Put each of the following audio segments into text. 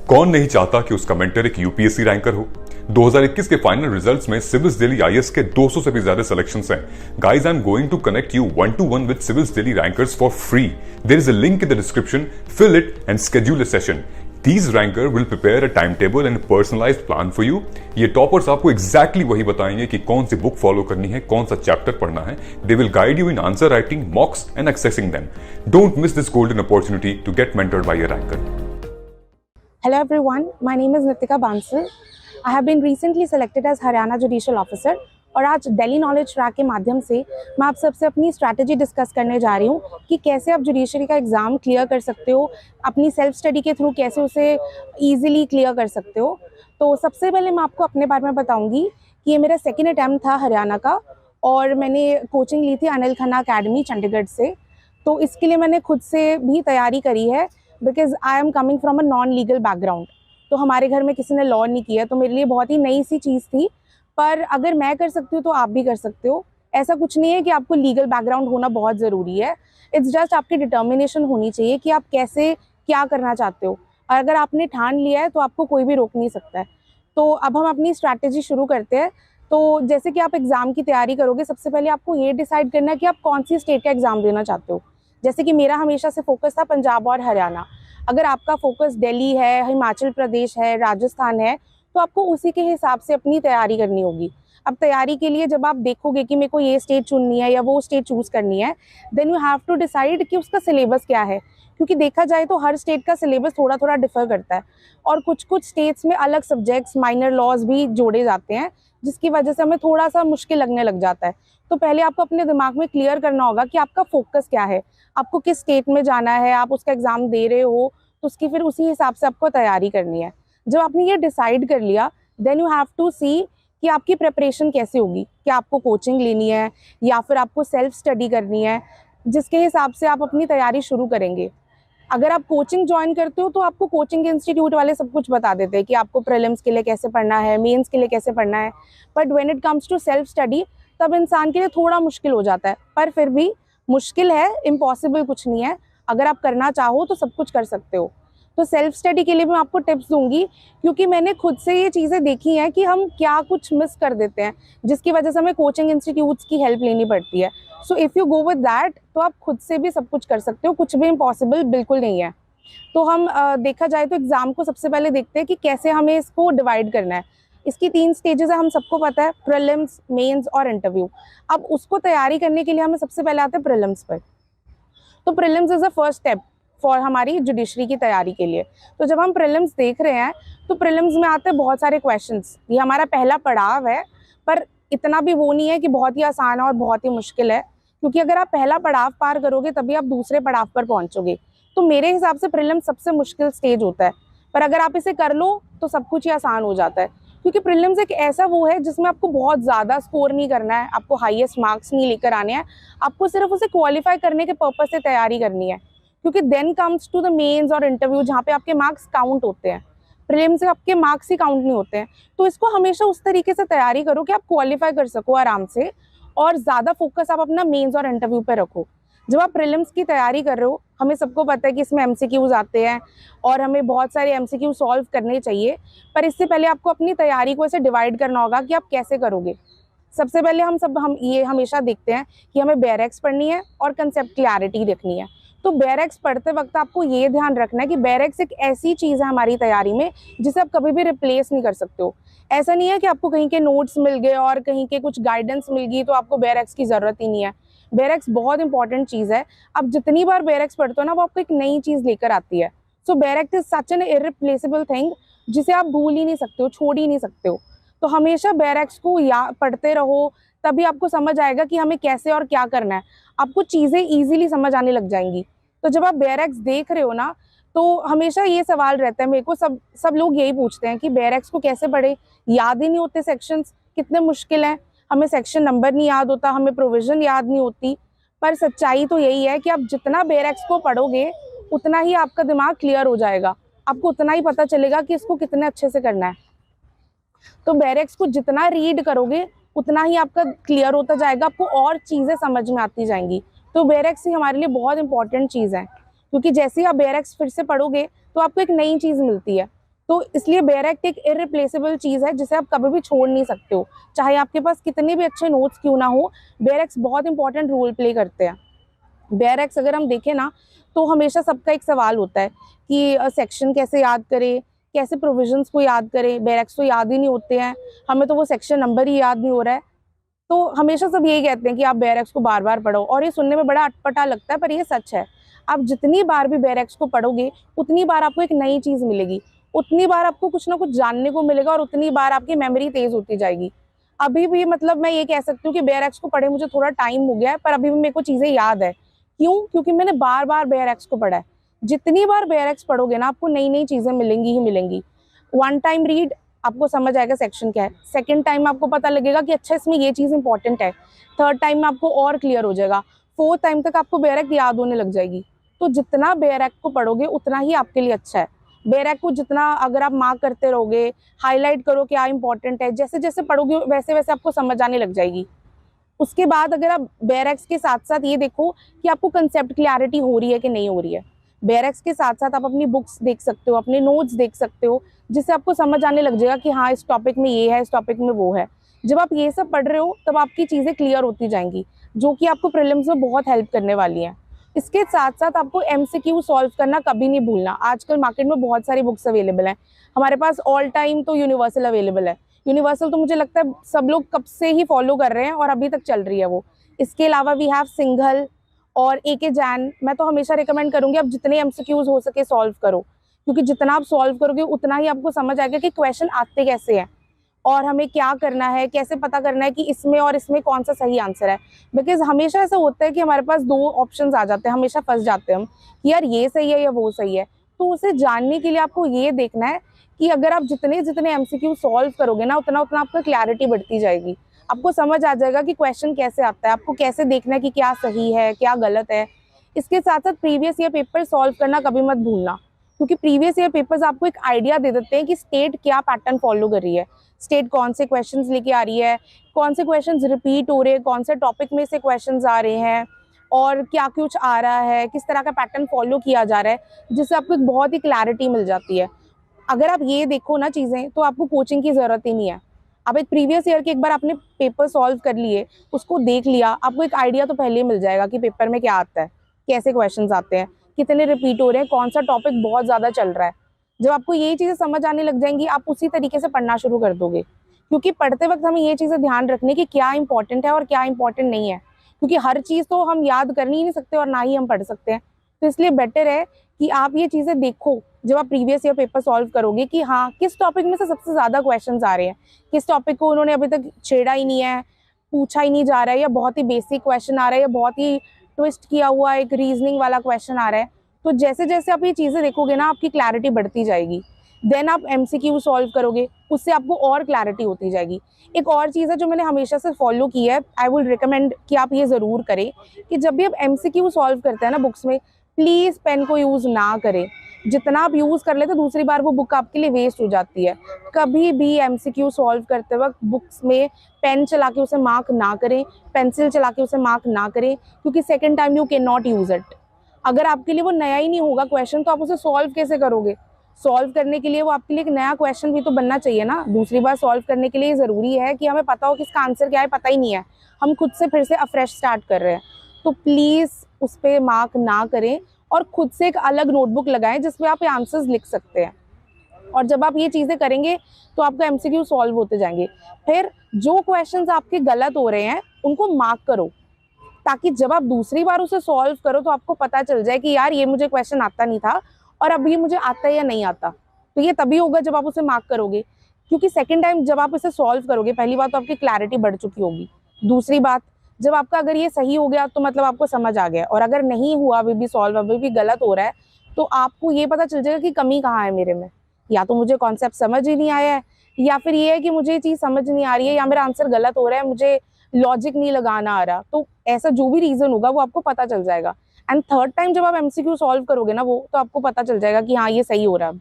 कौन नहीं चाहता कि उसका मेंटर एक यूपीएससी रैंकर हो। 2021 के फाइनल रिजल्ट्स में सिविल्स दिल्ली आईएएस के 200 से भी ज्यादा सिलेक्शंस हैं। Guys, I am going to connect you 1-to-1 with civils Delhi rankers for free. There is a link in the description, fill it and schedule a session. These ranker will prepare a timetable and a personalized plan for you। ये toppers आपको exactly वही बताएंगे कि कौन सी book follow करनी है, कौन सा चैप्टर पढ़ना है। They will guide you in answer writing, mocks and accessing them। Don't miss this golden opportunity to get mentored by a ranker। Hello everyone, my name is Nitika Bansal। I have been recently selected as Haryana Judicial Officer और आज Delhi Knowledge track के माध्यम से मैं आप सबसे अपनी strategy discuss करने जा रही हूँ कि कैसे आप जुडिशरी का एग्ज़ाम क्लियर कर सकते हो, अपनी सेल्फ स्टडी के थ्रू कैसे उसे ईजिली क्लियर कर सकते हो। तो सबसे पहले मैं आपको अपने बारे में बताऊँगी कि ये मेरा सेकेंड अटैम्प्ट था हरियाणा का और मैंने कोचिंग ली थी अनिल खन्ना अकेडमी चंडीगढ़ से। तो इसके लिए मैंने खुद से भी तैयारी करी है because I am coming from a non legal background. तो हमारे घर में किसी ने लॉ नहीं किया, तो मेरे लिए बहुत ही नई सी चीज़ थी। पर अगर मैं कर सकती हूँ तो आप भी कर सकते हो। ऐसा कुछ नहीं है कि आपको लीगल बैकग्राउंड होना बहुत ज़रूरी है। इट्स जस्ट आपकी डिटर्मिनेशन होनी चाहिए कि आप कैसे क्या करना चाहते हो, और अगर आपने ठान लिया है तो आपको कोई भी रोक नहीं सकता है। तो अब हम अपनी स्ट्रैटेजी शुरू करते हैं। तो जैसे कि आप एग्ज़ाम की तैयारी करोगे, सबसे पहले आपको ये डिसाइड करना है कि आप कौन सी स्टेट का एग्ज़ाम देना चाहते हो। जैसे कि मेरा हमेशा से फोकस था पंजाब और हरियाणा। अगर आपका फोकस दिल्ली है, हिमाचल प्रदेश है, राजस्थान है, तो आपको उसी के हिसाब से अपनी तैयारी करनी होगी। अब तैयारी के लिए जब आप देखोगे कि मेरे को ये स्टेट चुननी है या वो स्टेट चूज़ करनी है, then you have to decide कि उसका सिलेबस क्या है। क्योंकि देखा जाए तो हर स्टेट का सिलेबस थोड़ा थोड़ा डिफर करता है और कुछ कुछ स्टेट्स में अलग सब्जेक्ट्स, माइनर लॉज भी जोड़े जाते हैं, जिसकी वजह से हमें थोड़ा सा मुश्किल लगने लग जाता है। तो पहले आपको अपने दिमाग में क्लियर करना होगा कि आपका फोकस क्या है, आपको किस स्टेट में जाना है, आप उसका एग्ज़ाम दे रहे हो, तो उसकी फिर उसी हिसाब से आपको तैयारी करनी है। जब आपने ये डिसाइड कर लिया, देन यू हैव टू सी कि आपकी प्रिपरेशन कैसे होगी। क्या आपको कोचिंग लेनी है या फिर आपको सेल्फ स्टडी करनी है, जिसके हिसाब से आप अपनी तैयारी शुरू करेंगे। अगर आप कोचिंग ज्वाइन करते हो तो आपको कोचिंग इंस्टीट्यूट वाले सब कुछ बता देते हैं कि आपको प्रीलिम्स के लिए कैसे पढ़ना है, मेंस के लिए कैसे पढ़ना है। But when it comes to self study, तब इंसान के लिए थोड़ा मुश्किल हो जाता है। पर फिर भी मुश्किल है, इम्पॉसिबल कुछ नहीं है। अगर आप करना चाहो तो सब कुछ कर सकते हो। तो सेल्फ स्टडी के लिए मैं आपको टिप्स दूंगी, क्योंकि मैंने खुद से ये चीज़ें देखी हैं कि हम क्या कुछ मिस कर देते हैं, जिसकी वजह से हमें कोचिंग इंस्टीट्यूट्स की हेल्प लेनी पड़ती है। So if you go with that, तो आप खुद से भी सब कुछ कर सकते हो, कुछ भी इम्पॉसिबल बिल्कुल नहीं है। तो हम देखा जाए तो एग्ज़ाम को सबसे पहले देखते हैं कि कैसे हमें इसको डिवाइड करना है। इसकी 3 स्टेजेस है, हम सबको पता है, प्रीलिम्स, मेंस और इंटरव्यू। अब उसको तैयारी करने के लिए हमें सबसे पहले आते हैं प्रीलिम्स पर। तो prelims is the first step for हमारी जुडिशरी की तैयारी के लिए। तो जब हम प्रीलिम्स देख रहे हैं तो प्रीलिम्स में आते हैं बहुत सारे क्वेश्चंस। ये हमारा पहला पड़ाव है, पर इतना भी वो नहीं है कि बहुत ही आसान है और बहुत ही मुश्किल है, क्योंकि अगर आप पहला पड़ाव पार करोगे तभी आप दूसरे पड़ाव पर पहुंचोगे। तो मेरे हिसाब से प्रीलिम्स सबसे मुश्किल स्टेज होता है, पर अगर आप इसे कर लो तो सब कुछ ही आसान हो जाता है। क्योंकि प्रीलिम्स एक ऐसा वो है जिसमें आपको बहुत ज़्यादा स्कोर नहीं करना है, आपको हाईएस्ट मार्क्स नहीं लेकर आने हैं, आपको सिर्फ उसे क्वालिफाई करने के पर्पज से तैयारी करनी है। क्योंकि then comes to the mains और इंटरव्यू, जहाँ पे आपके मार्क्स काउंट होते हैं। प्रीलिम्स से आपके मार्क्स ही काउंट नहीं होते हैं। तो इसको हमेशा उस तरीके से तैयारी करो कि आप क्वालिफाई कर सको आराम से, और ज़्यादा फोकस आप अपना मेंस और इंटरव्यू पे रखो। जब आप प्रीलिम्स की तैयारी कर रहे हो, हमें सबको पता है कि इसमें एमसीक्यूज आते हैं और हमें बहुत सारे एमसीक्यू सॉल्व करने चाहिए। पर इससे पहले आपको अपनी तैयारी को ऐसे डिवाइड करना होगा कि आप कैसे करोगे। सबसे पहले हम ये हमेशा देखते हैं कि हमें बैरेक्स पढ़नी है और कंसेप्ट क्लैरिटी रखनी है। तो बैरेक्स पढ़ते वक्त आपको ये ध्यान रखना है कि बैरेक्स एक ऐसी चीज़ है हमारी तैयारी में जिसे आप कभी भी रिप्लेस नहीं कर सकते हो। ऐसा नहीं है कि आपको कहीं के नोट्स मिल गए और कहीं के कुछ गाइडेंस मिल गई तो आपको बैरेक्स की ज़रूरत ही नहीं है। बैरेक्स बहुत इंपॉर्टेंट चीज़ है। आप जितनी बार बैरेक्स पढ़ते हो ना, वो आपको एक नई चीज़ लेकर आती है। So barracks is such an irreplaceable thing जिसे आप भूल ही नहीं सकते हो, छोड़ ही नहीं सकते हो। तो हमेशा बैरेक्स को पढ़ते रहो, तभी आपको समझ आएगा कि हमें कैसे और क्या करना है। आपको चीज़ें ईजिली समझ आने लग जाएंगी। तो जब आप बैरेक्स देख रहे हो ना, तो हमेशा ये सवाल रहता है मेरे को, सब लोग यही पूछते हैं कि बैरेक्स को कैसे पढ़े, याद ही नहीं होते सेक्शंस, कितने मुश्किल हैं, हमें सेक्शन नंबर नहीं याद होता, हमें प्रोविज़न याद नहीं होती। पर सच्चाई तो यही है कि आप जितना बैरेक्स को पढ़ोगे उतना ही आपका दिमाग क्लियर हो जाएगा, आपको उतना ही पता चलेगा कि इसको कितने अच्छे से करना है। तो बैरेक्स को जितना रीड करोगे उतना ही आपका क्लियर होता जाएगा, आपको और चीज़ें समझ में आती जाएंगी। तो बैरेक्स ही हमारे लिए बहुत इंपॉर्टेंट चीज़ है, क्योंकि जैसे ही आप बैरेक्स फिर से पढ़ोगे तो आपको एक नई चीज़ मिलती है। तो इसलिए बेरेक्ट एक इररिप्लेसेबल चीज़ है जिसे आप कभी भी छोड़ नहीं सकते हो, चाहे आपके पास कितने भी अच्छे नोट्स क्यों ना हो। बेरेक्स बहुत इंपॉर्टेंट रोल प्ले करते हैं। बेरेक्स अगर हम देखें ना, तो हमेशा सबका एक सवाल होता है कि सेक्शन कैसे याद करें, कैसे प्रोविजंस को याद करें, बेरेक्स तो याद ही नहीं होते हैं, हमें तो वो सेक्शन नंबर ही याद नहीं हो रहा है। तो हमेशा सब यही कहते हैं कि आप बेरेक्स को बार बार पढ़ो, और ये सुनने में बड़ा अटपटा लगता है पर ये सच है। आप जितनी बार भी बेरेक्स को पढ़ोगे उतनी बार आपको एक नई चीज़ मिलेगी, उतनी बार आपको कुछ ना कुछ जानने को मिलेगा, और उतनी बार आपकी मेमोरी तेज होती जाएगी। अभी भी मतलब मैं ये कह सकती हूँ कि बेरेक्स को पढ़े मुझे थोड़ा टाइम हो गया है, पर अभी भी मेरे को चीज़ें याद है। क्यों? क्योंकि मैंने बार बार बेरेक्स को पढ़ा है। जितनी बार बेरेक्स पढ़ोगे ना, आपको नई नई चीज़ें मिलेंगी ही मिलेंगी। वन टाइम रीड आपको समझ आएगा सेक्शन क्या है, सेकंड टाइम आपको पता लगेगा कि अच्छा इसमें ये चीज़ इंपॉर्टेंट है, थर्ड टाइम में आपको और क्लियर हो जाएगा, फोर्थ टाइम तक आपको बेरेक्ट याद होने लग जाएगी। तो जितना बेरेक्ट को पढ़ोगे उतना ही आपके लिए अच्छा है। बेरेक्ट को जितना अगर आप मार्क करते रहोगे, हाईलाइट करो क्या इंपॉर्टेंट है, जैसे जैसे पढ़ोगे वैसे वैसे आपको समझ आने लग जाएगी। उसके बाद अगर आप बेरेक्स के साथ साथ ये देखो कि आपको कंसेप्ट क्लैरिटी हो रही है कि नहीं हो रही है। बेरेक्स के साथ साथ आप अपनी बुक्स देख सकते हो, अपने नोट्स देख सकते हो, जिससे आपको समझ आने लग जाएगा कि हाँ इस टॉपिक में ये है, इस टॉपिक में वो है। जब आप ये सब पढ़ रहे हो तब आपकी चीज़ें क्लियर होती जाएंगी, जो कि आपको प्रीलिम्स में बहुत हेल्प करने वाली हैं। इसके साथ साथ आपको एमसीक्यू सॉल्व करना कभी नहीं भूलना। आजकल मार्केट में बहुत सारी बुक्स अवेलेबल हैं, हमारे पास ऑल टाइम तो यूनिवर्सल अवेलेबल है। यूनिवर्सल तो मुझे लगता है सब लोग कब से ही फॉलो कर रहे हैं और अभी तक चल रही है वो। इसके अलावा वी हैव सिंघल और एके जैन। मैं तो हमेशा रिकमेंड करूंगी आप जितने एमसीक्यूज हो सके सॉल्व करो, क्योंकि जितना आप सॉल्व करोगे उतना ही आपको समझ आएगा कि क्वेश्चन आते कैसे हैं और हमें क्या करना है, कैसे पता करना है कि इसमें और इसमें कौन सा सही आंसर है। बिकॉज हमेशा ऐसा होता है कि हमारे पास दो ऑप्शंस आ जाते हैं, हमेशा फंस जाते हैं हम कि यार ये सही है या वो सही है। तो उसे जानने के लिए आपको ये देखना है कि अगर आप जितने जितने एमसीक्यू सॉल्व करोगे ना, उतना उतना आपको क्लैरिटी बढ़ती जाएगी। आपको समझ आ जाएगा कि क्वेश्चन कैसे आता है, आपको कैसे देखना है कि क्या सही है क्या गलत है। इसके साथ साथ प्रीवियस ईयर पेपर सॉल्व करना कभी मत भूलना, क्योंकि प्रीवियस ईयर पेपर्स आपको एक आइडिया दे देते हैं कि स्टेट क्या पैटर्न फॉलो कर रही है, स्टेट कौन से क्वेश्चंस लेके आ रही है, कौन से क्वेश्चंस रिपीट हो रहे हैं, कौन से टॉपिक में से क्वेश्चंस आ रहे हैं और क्या कुछ आ रहा है, किस तरह का पैटर्न फॉलो किया जा रहा है, जिससे आपको एक बहुत ही क्लैरिटी मिल जाती है। अगर आप ये देखो ना चीज़ें, तो आपको कोचिंग की ज़रूरत ही नहीं है। आप एक प्रीवियस ईयर के एक बार आपने पेपर सॉल्व कर लिए, उसको देख लिया, आपको एक आइडिया तो पहले ही मिल जाएगा कि पेपर में क्या आता है, कैसे क्वेश्चंस आते हैं, कितने रिपीट हो रहे हैं, कौन सा टॉपिक बहुत ज़्यादा चल रहा है। जब आपको ये चीज़ें समझ आने लग जाएंगी, आप उसी तरीके से पढ़ना शुरू कर दोगे। क्योंकि पढ़ते वक्त हमें ये चीज़ें ध्यान रखनी कि क्या इंपॉर्टेंट है और क्या इंपॉर्टेंट नहीं है, क्योंकि हर चीज़ तो हम याद कर ही नहीं सकते और ना ही हम पढ़ सकते हैं। तो इसलिए बेटर है कि आप ये चीज़ें देखो जब आप प्रीवियस ईयर पेपर सॉल्व करोगे कि हाँ किस टॉपिक में से सबसे ज़्यादा क्वेश्चंस आ रहे हैं, किस टॉपिक को उन्होंने अभी तक छेड़ा ही नहीं है, पूछा ही नहीं जा रहा है, या बहुत ही बेसिक क्वेश्चन आ रहा है, या बहुत ही ट्विस्ट किया हुआ एक रीजनिंग वाला क्वेश्चन आ रहा है। तो जैसे जैसे आप ये चीज़ें देखोगे ना, आपकी क्लैरिटी बढ़ती जाएगी। देन आप एमसीक्यू सॉल्व करोगे, उससे आपको और क्लैरिटी होती जाएगी। एक और चीज़ है जो मैंने हमेशा से फॉलो की है, आई विल रिकमेंड कि आप ये ज़रूर करें कि जब भी आप एमसीक्यू सॉल्व करते हैं ना बुक्स में, प्लीज़ पेन को यूज़ ना करें। जितना आप यूज़ कर लेते दूसरी बार वो बुक आपके लिए वेस्ट हो जाती है। कभी भी एमसीक्यू सॉल्व करते वक्त बुक्स में पेन चला के उसे मार्क ना करें, पेंसिल चला के उसे मार्क ना करें, क्योंकि second time you can not use it. अगर आपके लिए वो नया ही नहीं होगा क्वेश्चन, तो आप उसे सॉल्व कैसे करोगे? सॉल्व करने के लिए वो आपके लिए एक नया क्वेश्चन भी तो बनना चाहिए ना। दूसरी बार सॉल्व करने के लिए ज़रूरी है कि हमें पता हो कि इसका आंसर क्या है, पता ही नहीं है, हम खुद से फिर से अफ्रेश स्टार्ट कर रहे हैं। तो प्लीज़ उस पर मार्क ना करें और खुद से एक अलग नोटबुक लगाएं जिसमें आप ये आंसर्स लिख सकते हैं। और जब आप ये चीज़ें करेंगे तो आपका एमसीक्यू सॉल्व होते जाएंगे। फिर जो क्वेश्चंस आपके गलत हो रहे हैं उनको मार्क करो, ताकि जब आप दूसरी बार उसे सॉल्व करो तो आपको पता चल जाए कि यार ये मुझे क्वेश्चन आता नहीं था और अब ये मुझे आता है या नहीं आता। तो ये तभी होगा जब आप उसे मार्क करोगे, क्योंकि सेकेंड टाइम जब आप इसे सॉल्व करोगे, पहली बात तो आपकी क्लैरिटी बढ़ चुकी होगी, दूसरी बात जब आपका अगर ये सही हो गया तो मतलब आपको समझ आ गया, और अगर नहीं हुआ अभी भी सॉल्व, अभी भी गलत हो रहा है, तो आपको ये पता चल जाएगा कि कमी कहाँ है मेरे में। या तो मुझे कॉन्सेप्ट समझ ही नहीं आया है, या फिर ये है कि मुझे ये चीज़ समझ नहीं आ रही है, या मेरा आंसर गलत हो रहा है, मुझे लॉजिक नहीं लगाना आ रहा। तो ऐसा जो भी रीज़न होगा वो आपको पता चल जाएगा। एंड थर्ड टाइम जब आप एमसीक्यू सॉल्व करोगे ना वो, तो आपको पता चल जाएगा कि हाँ ये सही हो रहा है।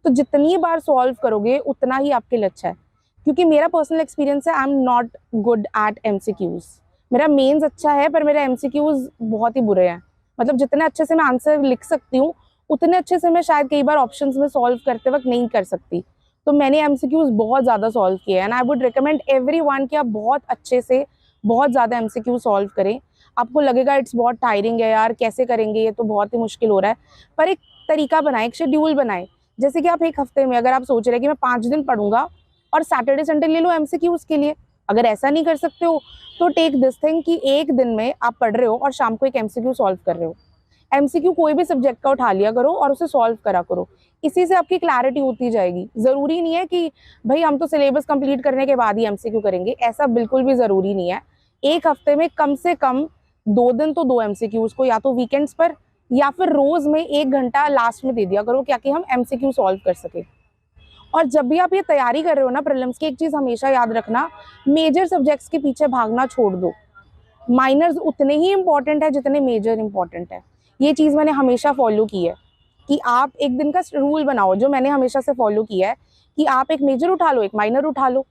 तो जितनी बार सॉल्व करोगे उतना ही आपके लिए अच्छा है। क्योंकि मेरा पर्सनल एक्सपीरियंस है, I am not good at MCQs. मेरा मेंस अच्छा है पर मेरे एमसीक्यूज बहुत ही बुरे हैं। मतलब जितने अच्छे से मैं आंसर लिख सकती हूँ उतने अच्छे से मैं शायद कई बार ऑप्शंस में सॉल्व करते वक्त नहीं कर सकती। तो मैंने एमसीक्यूज बहुत ज़्यादा सॉल्व किए and I would recommend everyone कि आप बहुत अच्छे से बहुत ज़्यादा एमसीक्यू सॉल्व करें। आपको लगेगा इट्स बहुत टायरिंग है यार, कैसे करेंगे, ये तो बहुत ही मुश्किल हो रहा है, पर एक तरीका बनाएं, एक शेड्यूल बनाएं। जैसे कि आप एक हफ्ते में अगर आप सोच रहे हैं कि मैं 5 दिन पढ़ूंगा और सैटरडे संडे ले लो एमसीक्यूज के लिए, अगर ऐसा नहीं कर सकते हो तो टेक दिस थिंग कि एक दिन में आप पढ़ रहे हो और शाम को एक एमसीक्यू सॉल्व कर रहे हो। एमसीक्यू कोई भी सब्जेक्ट का उठा लिया करो और उसे सॉल्व करा करो। इसी से आपकी क्लैरिटी होती जाएगी। जरूरी नहीं है कि भाई हम तो सिलेबस कंप्लीट करने के बाद ही एमसीक्यू करेंगे, ऐसा बिल्कुल भी जरूरी नहीं है। एक हफ्ते में कम से कम 2 दिन तो 2 एमसीक्यूज को या तो वीकेंड्स पर या फिर रोज में 1 घंटा लास्ट में दे दिया करो, क्या कि हम एमसीक्यू सॉल्व कर सके। और जब भी आप ये तैयारी कर रहे हो ना प्रीलिम्स की, एक चीज हमेशा याद रखना, मेजर सब्जेक्ट्स के पीछे भागना छोड़ दो। माइनर्स उतने ही इंपॉर्टेंट है जितने मेजर इंपॉर्टेंट है। ये चीज मैंने हमेशा फॉलो की है कि आप एक दिन का रूल बनाओ, जो मैंने हमेशा से फॉलो किया है कि आप एक मेजर उठा लो, एक माइनर उठा लो।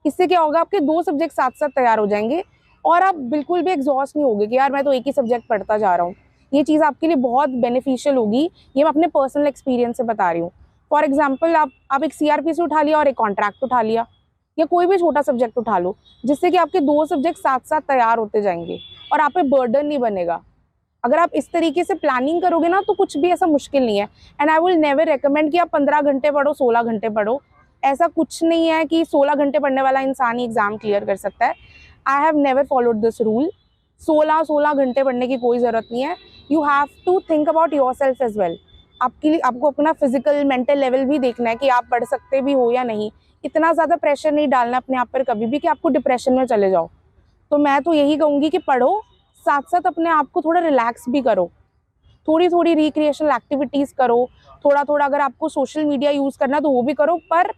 इससे क्या होगा, आपके 2 सब्जेक्ट साथ साथ तैयार हो जाएंगे और आप बिल्कुल भी एग्जॉस्ट नहीं होगे कि यार मैं तो एक ही सब्जेक्ट पढ़ता जा रहा हूँ। ये चीज़ आपके लिए बहुत बेनिफिशियल होगी। ये मैं अपने पर्सनल एक्सपीरियंस से बता रही हूँ। फॉर एग्जाम्पल आप एक सीआरपीसी उठा लिया और एक कॉन्ट्रैक्ट उठा लिया, या कोई भी छोटा सब्जेक्ट उठा लो, जिससे कि आपके 2 सब्जेक्ट साथ साथ तैयार होते जाएंगे और आप पे बर्डन नहीं बनेगा। अगर आप इस तरीके से प्लानिंग करोगे ना तो कुछ भी ऐसा मुश्किल नहीं है। And I will never recommend कि आप 15 घंटे पढ़ो, 16 घंटे पढ़ो। ऐसा कुछ नहीं है कि 16 घंटे पढ़ने वाला इंसान ही एग्जाम क्लियर कर सकता है। I have never followed this rule. 16 घंटे पढ़ने की कोई ज़रूरत नहीं है। You have to think about yourself as well. आपके लिए आपको अपना फिजिकल मेंटल लेवल भी देखना है कि आप पढ़ सकते भी हो या नहीं। इतना ज़्यादा प्रेशर नहीं डालना अपने आप पर कभी भी कि आपको डिप्रेशन में चले जाओ। तो मैं तो यही कहूँगी कि पढ़ो, साथ साथ अपने आप को थोड़ा रिलैक्स भी करो, थोड़ी थोड़ी रिक्रिएशनल एक्टिविटीज़ करो, थोड़ा थोड़ा अगर आपको सोशल मीडिया यूज़ करना तो वो भी करो, पर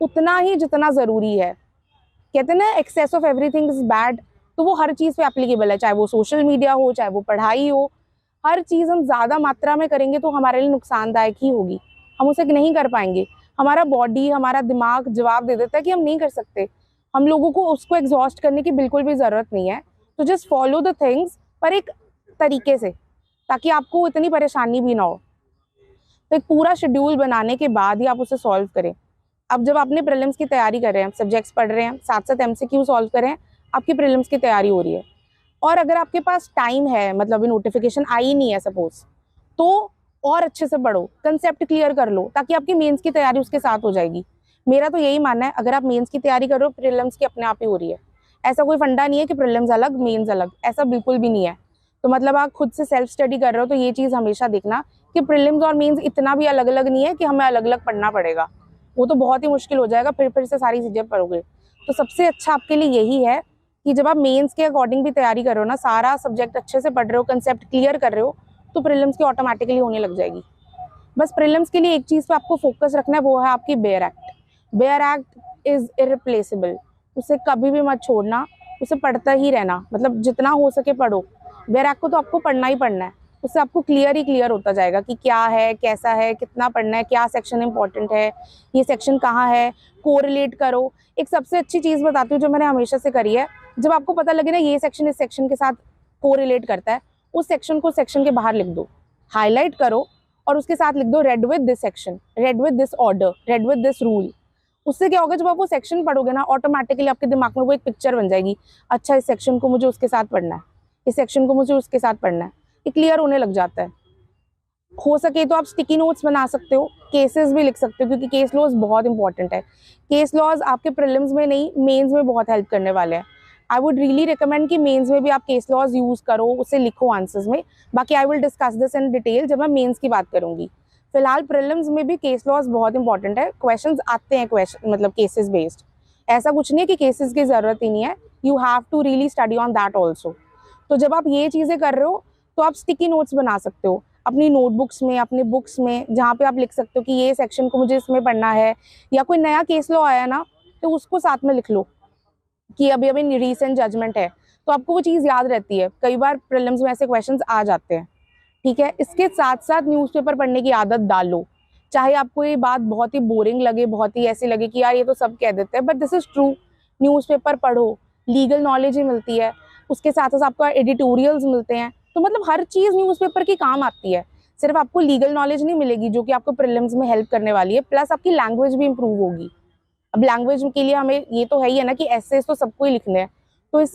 उतना ही जितना ज़रूरी है। कहते हैं ना, excess of everything is bad, तो वो हर चीज़ पे एप्लीकेबल है, चाहे वो सोशल मीडिया हो, चाहे वो पढ़ाई हो। हर चीज़ हम ज़्यादा मात्रा में करेंगे तो हमारे लिए नुकसानदायक ही होगी, हम उसे नहीं कर पाएंगे। हमारा बॉडी, हमारा दिमाग जवाब दे देता है कि हम नहीं कर सकते। हम लोगों को उसको एग्जॉस्ट करने की बिल्कुल भी ज़रूरत नहीं है। तो जस्ट फॉलो द थिंग्स, पर एक तरीके से, ताकि आपको इतनी परेशानी भी ना हो। तो एक पूरा शेड्यूल बनाने के बाद ही आप उसे सॉल्व करें। अब जब आपने प्रीलिम्स की तैयारी कर रहे हैं, सब्जेक्ट्स पढ़ रहे हैं, साथ साथ एमसीक्यू सॉल्व कर रहे हैं, आपकी प्रीलिम्स की तैयारी हो रही है, और अगर आपके पास टाइम है, मतलब अभी नोटिफिकेशन आई नहीं है सपोज, तो और अच्छे से पढ़ो, कंसेप्ट क्लियर कर लो, ताकि आपकी मेंस की तैयारी उसके साथ हो जाएगी। मेरा तो यही मानना है, अगर आप मेंस की तैयारी कर रहे हो, प्रीलिम्स की अपने आप ही हो रही है। ऐसा कोई फंडा नहीं है कि प्रीलिम्स अलग मेंस अलग, ऐसा बिल्कुल भी नहीं है। तो मतलब आप खुद से सेल्फ स्टडी कर रहे हो तो ये चीज़ हमेशा देखना कि प्रीलिम्स और मेंस इतना भी अलग अलग नहीं है कि हमें अलग अलग पढ़ना पड़ेगा। वो तो बहुत ही मुश्किल हो जाएगा, फिर से सारी चीज़ें पढ़ोगे। तो सबसे अच्छा आपके लिए यही है कि जब आप मेंस के अकॉर्डिंग भी तैयारी कर रहे हो ना, सारा सब्जेक्ट अच्छे से पढ़ रहे हो, कंसेप्ट क्लियर कर रहे हो, तो प्रीलिम्स की ऑटोमेटिकली होने लग जाएगी। बस प्रीलिम्स के लिए एक चीज़ पे आपको फोकस रखना है, वो है आपकी bare act. Bare act is irreplaceable, उसे कभी भी मत छोड़ना, उसे पढ़ता ही रहना, मतलब जितना हो सके पढ़ो। बेयर एक्ट को तो आपको पढ़ना ही पढ़ना है, उससे आपको क्लियर ही क्लियर होता जाएगा कि क्या है, कैसा है, कितना पढ़ना है, क्या सेक्शन इंपॉर्टेंट है, ये सेक्शन कहाँ है, कोरिलेट करो। एक सबसे अच्छी चीज़ बताती हूँ जो मैंने हमेशा से करी है, जब आपको पता लगे ना ये सेक्शन इस सेक्शन के साथ कोरिलेट करता है, उस सेक्शन को सेक्शन के बाहर लिख दो, हाईलाइट करो और उसके साथ लिख दो read with this section, read with this order, read with this rule. उससे क्या होगा, जब आप वो सेक्शन पढ़ोगे ना, ऑटोमेटिकली आपके दिमाग में वो एक पिक्चर बन जाएगी, अच्छा इस सेक्शन को मुझे उसके साथ पढ़ना है, इस सेक्शन को मुझे उसके साथ पढ़ना है, ये क्लियर होने लग जाता है। हो सके तो आप स्टिकी नोट्स बना सकते हो, केसेस भी लिख सकते हो, क्योंकि केस लॉज बहुत इंपॉर्टेंट है। केस लॉज आपके प्रीलिम्स में नहीं, मेंस में बहुत हेल्प करने वाले हैं। आई वुड रियली रिकमेंड कि मेंस में भी आप केस लॉज यूज करो, उसे लिखो आंसर्स में। बाकी I will discuss this in detail जब मैं मेंस की बात करूंगी। फिलहाल प्रीलिम्स में भी केस लॉज बहुत इंपॉर्टेंट है, क्वेश्चंस आते हैं क्वेश्चन मतलब केसेस बेस्ड। ऐसा कुछ नहीं है कि केसेस की जरूरत ही नहीं है, you have to really study on that also. तो जब आप ये चीज़ें कर रहे हो तो आप स्टिकी नोट्स बना सकते हो अपनी नोटबुक्स में, अपने बुक्स में, जहाँ पे आप लिख सकते हो कि ये सेक्शन को मुझे इसमें पढ़ना है, या कोई नया केस लॉ आया ना तो उसको साथ में लिख लो कि अभी अभी रीसेंट जजमेंट है, तो आपको वो चीज़ याद रहती है। कई बार प्रीलिम्स में ऐसे क्वेश्चंस आ जाते हैं, ठीक है। इसके साथ साथ न्यूज़पेपर पढ़ने की आदत डाल लो, चाहे आपको ये बात बहुत ही बोरिंग लगे, बहुत ही ऐसी लगे कि यार ये तो सब कह देते हैं, but this is true. Newspaper पढ़ो, लीगल नॉलेज ही मिलती है, उसके साथ साथ आपको एडिटोरियल्स मिलते हैं, तो मतलब हर चीज़ न्यूज़पेपर की काम आती है। सिर्फ आपको लीगल नॉलेज नहीं मिलेगी जो कि आपको प्रीलिम्स में हेल्प करने वाली है, प्लस आपकी लैंग्वेज भी इंप्रूव होगी। अब लैंग्वेज के लिए हमें ये तो है ही है ना कि एसेस तो सबको ही लिखने हैं, तो इस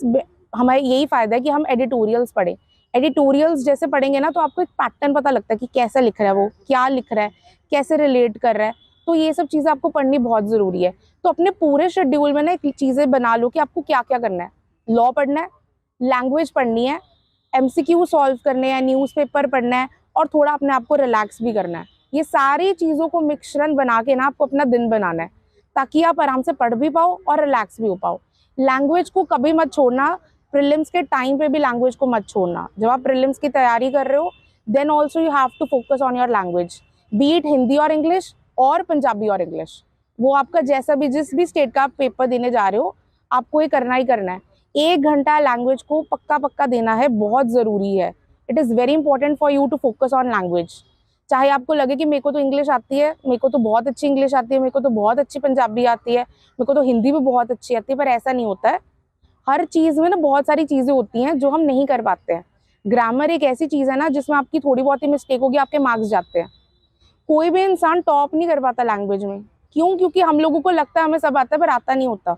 हमारे यही फायदा है कि हम एडिटोरियल्स पढ़ें। एडिटोरियल्स जैसे पढ़ेंगे ना तो आपको एक पैटर्न पता लगता है कि कैसा लिख रहा है वो, क्या लिख रहा है, कैसे रिलेट कर रहा है। तो ये सब चीज़ें आपको पढ़नी बहुत ज़रूरी है। तो अपने पूरे शेड्यूल में ना एक चीज़ें बना लो कि आपको क्या क्या करना है। लॉ पढ़ना है, लैंग्वेज पढ़नी है, MCQ सॉल्व करने हैं, न्यूज़पेपर पढ़ना है और थोड़ा अपने आप को रिलैक्स भी करना है। ये सारी चीज़ों को मिश्रण बना के ना आपको अपना दिन बनाना है ताकि आप आराम से पढ़ भी पाओ और रिलैक्स भी हो पाओ। लैंग्वेज को कभी मत छोड़ना, प्रीलिम्स के टाइम पे भी लैंग्वेज को मत छोड़ना। जब आप प्रीलिम्स की तैयारी कर रहे हो then also you have to focus on your language, be it Hindi और इंग्लिश और पंजाबी और इंग्लिश। वो आपका जैसा भी, जिस भी स्टेट का आप पेपर देने जा रहे हो आपको ये करना ही करना है। 1 घंटा लैंग्वेज को पक्का पक्का देना है, बहुत ज़रूरी है। It is very important for you to focus on language. चाहे आपको लगे कि मेरे को तो इंग्लिश आती है, मेरे को तो बहुत अच्छी इंग्लिश आती है, मेरे को तो बहुत अच्छी पंजाबी आती है, मेरे को तो हिंदी भी बहुत अच्छी आती है, पर ऐसा नहीं होता है। हर चीज़ में ना बहुत सारी चीज़ें होती हैं जो हम नहीं कर पाते हैं। ग्रामर एक ऐसी चीज़ है ना जिसमें आपकी थोड़ी बहुत ही मिस्टेक होगी, आपके मार्क्स जाते हैं। कोई भी इंसान टॉप नहीं कर पाता लैंग्वेज में। क्यों? क्योंकि हम लोगों को लगता है हमें सब आता है, पर आता नहीं होता।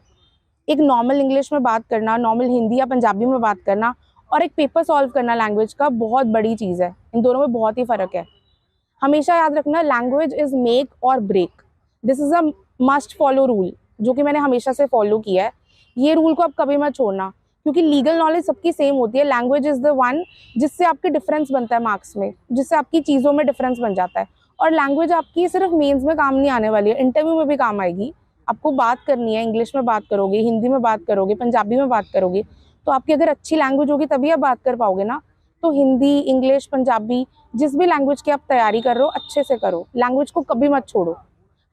एक नॉर्मल इंग्लिश में बात करना, नॉर्मल हिंदी या पंजाबी में बात करना और एक पेपर सॉल्व करना लैंग्वेज का बहुत बड़ी चीज़ है। इन दोनों में बहुत ही फ़र्क है। हमेशा याद रखना, लैंग्वेज इज़ मेक और break. This is a must follow rule, जो कि मैंने हमेशा से फॉलो किया है। ये रूल को आप कभी मत छोड़ना, क्योंकि लीगल नॉलेज सबकी सेम होती है। लैंग्वेज इज़ द वन जिससे आपके डिफरेंस बनता है मार्क्स में, जिससे आपकी चीज़ों में डिफरेंस बन जाता है। और लैंग्वेज आपकी सिर्फ मेंस में काम नहीं आने वाली है, इंटरव्यू में भी काम आएगी। आपको बात करनी है, इंग्लिश में बात करोगे, हिंदी में बात करोगे, पंजाबी में बात करोगे, तो आपकी अगर अच्छी लैंग्वेज होगी तभी आप बात कर पाओगे ना। तो हिंदी, इंग्लिश, पंजाबी, जिस भी लैंग्वेज की आप तैयारी कर रहे हो अच्छे से करो। लैंग्वेज को कभी मत छोड़ो,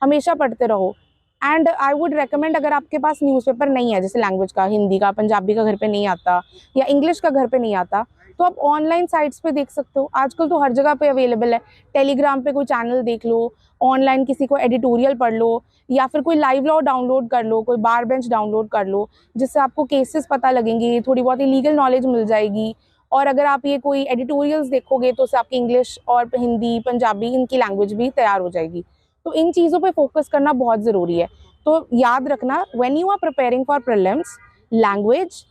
हमेशा पढ़ते रहो। एंड आई वुड रेकमेंड, अगर आपके पास न्यूज़पेपर नहीं है जैसे लैंग्वेज का, हिंदी का, पंजाबी का घर पे नहीं आता या इंग्लिश का घर पे नहीं आता, तो आप ऑनलाइन साइट्स पे देख सकते हो। आजकल तो हर जगह पे अवेलेबल है। टेलीग्राम पे कोई चैनल देख लो, ऑनलाइन किसी को एडिटोरियल पढ़ लो, या फिर कोई लाइव लॉ डाउनलोड कर लो, कोई बार बेंच डाउनलोड कर लो, जिससे आपको केसेस पता लगेंगे, थोड़ी बहुत ही लीगल नॉलेज मिल जाएगी। और अगर आप ये कोई एडिटोरियल्स देखोगे तो उससे आपकी इंग्लिश और हिंदी, पंजाबी, इनकी लैंग्वेज भी तैयार हो जाएगी। तो इन चीज़ों पे फोकस करना बहुत ज़रूरी है। तो याद रखना, when you are preparing for prelims, language,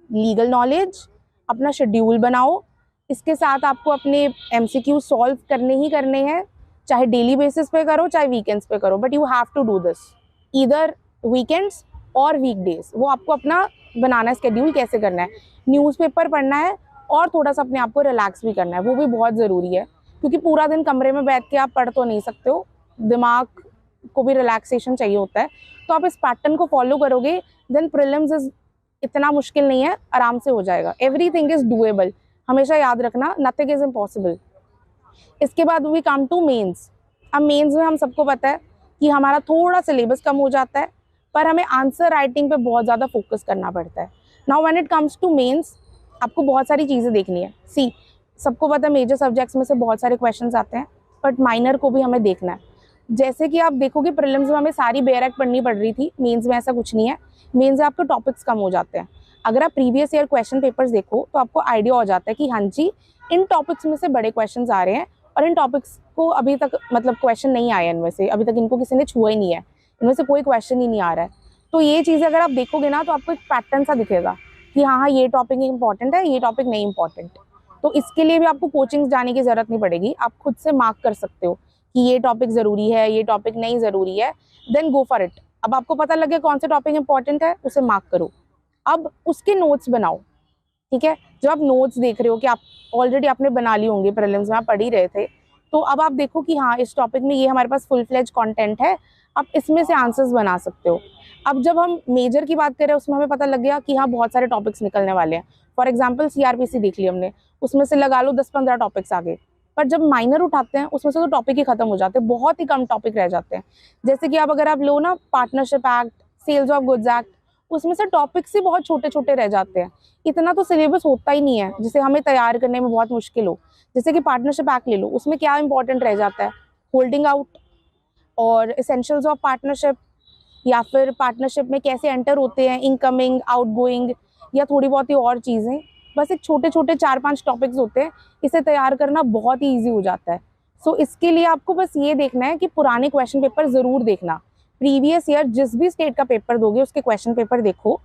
legal knowledge, अपना शेड्यूल बनाओ। इसके साथ आपको अपने MCQ सॉल्व करने ही करने हैं, चाहे डेली बेसिस पे करो चाहे वीकेंड्स पे करो, but you have to do this either weekends और वीकडेज। वो आपको अपना बनाना है स्केड्यूल, कैसे करना है। न्यूज़पेपर पढ़ना है और थोड़ा सा अपने आप को रिलैक्स भी करना है, वो भी बहुत ज़रूरी है, क्योंकि पूरा दिन कमरे में बैठ के आप पढ़ तो नहीं सकते हो, दिमाग को भी रिलैक्सेशन चाहिए होता है। तो आप इस पैटर्न को फॉलो करोगे देन प्रीलिम्स इज इतना मुश्किल नहीं है, आराम से हो जाएगा। एवरीथिंग इज डूएबल, हमेशा याद रखना, नथिंग इज इम्पॉसिबल। इसके बाद वी कम टू मेंस। अब मेंस में हम सबको पता है कि हमारा थोड़ा सिलेबस कम हो जाता है, पर हमें आंसर राइटिंग पे बहुत ज़्यादा फोकस करना पड़ता है। Now when it comes to mains, आपको बहुत सारी चीज़ें देखनी है। सी, सबको पता है मेजर सब्जेक्ट्स में से बहुत सारे क्वेश्चंस आते हैं, बट माइनर को भी हमें देखना है। जैसे कि आप देखोगे प्रीलिम्स में हमें सारी बेयर एक्ट पढ़नी पड़ रही थी, मेंस में ऐसा कुछ नहीं है। मेंस में आपके टॉपिक्स कम हो जाते हैं। अगर आप प्रीवियस ईयर क्वेश्चन पेपर्स देखो तो आपको आइडिया हो जाता है कि हाँ जी, इन टॉपिक्स में से बड़े क्वेश्चंस आ रहे हैं और इन टॉपिक्स को अभी तक मतलब क्वेश्चन नहीं आए इनमें से, अभी तक इनको किसी ने छुआ ही नहीं है, इनमें से कोई क्वेश्चन ही नहीं आ रहा है। तो ये चीज़ें अगर आप देखोगे ना तो आपको एक पैटर्न सा दिखेगा कि हाँ ये टॉपिक इंपॉर्टेंट है, ये टॉपिक नहीं इंपॉर्टेंट। तो इसके लिए भी आपको कोचिंग जाने की ज़रूरत नहीं पड़ेगी, आप खुद से मार्क कर सकते हो कि ये टॉपिक ज़रूरी है, ये टॉपिक नहीं ज़रूरी है, देन गो फॉर इट। अब आपको पता लगे कौन से टॉपिक इंपॉर्टेंट है, उसे मार्क करो। अब उसके नोट्स बनाओ, ठीक है। जब आप नोट्स देख रहे हो कि आप ऑलरेडी आपने बना लिए होंगे, प्रीलिम्स में आप पढ़ ही रहे थे, तो अब आप देखो कि हाँ इस टॉपिक में ये हमारे पास फुल फ्लेज कंटेंट है, आप इसमें से आंसर्स बना सकते हो। अब जब हम मेजर की बात करें उसमें हमें पता लग गया कि हाँ बहुत सारे टॉपिक्स निकलने वाले हैं। फॉर एग्जाम्पल CRPC देख लिया हमने, उसमें से लगा लो 10-15 टॉपिक्स आ गए। पर जब माइनर उठाते हैं उसमें से तो टॉपिक ही खत्म हो जाते हैं, बहुत ही कम टॉपिक रह जाते हैं। जैसे कि अब अगर आप लो ना partnership act, sales of goods act, उसमें से टॉपिक्स ही बहुत छोटे छोटे रह जाते हैं। इतना तो सिलेबस होता ही नहीं है जिसे हमें तैयार करने में बहुत मुश्किल हो। जैसे कि पार्टनरशिप एक्ट ले लो, उसमें क्या इंपॉर्टेंट रह जाता है, होल्डिंग आउट और एसेंशियल्स ऑफ पार्टनरशिप, या फिर पार्टनरशिप में कैसे एंटर होते हैं, इनकमिंग, आउटगोइंग, या थोड़ी बहुत ही और चीज़ें। बस एक छोटे छोटे 4-5 टॉपिक्स होते हैं, इसे तैयार करना बहुत ही ईजी हो जाता है। सो इसके लिए आपको बस ये देखना है कि पुराने क्वेश्चन पेपर ज़रूर देखना, प्रीवियस ईयर जिस भी स्टेट का पेपर दोगे उसके क्वेश्चन पेपर देखो,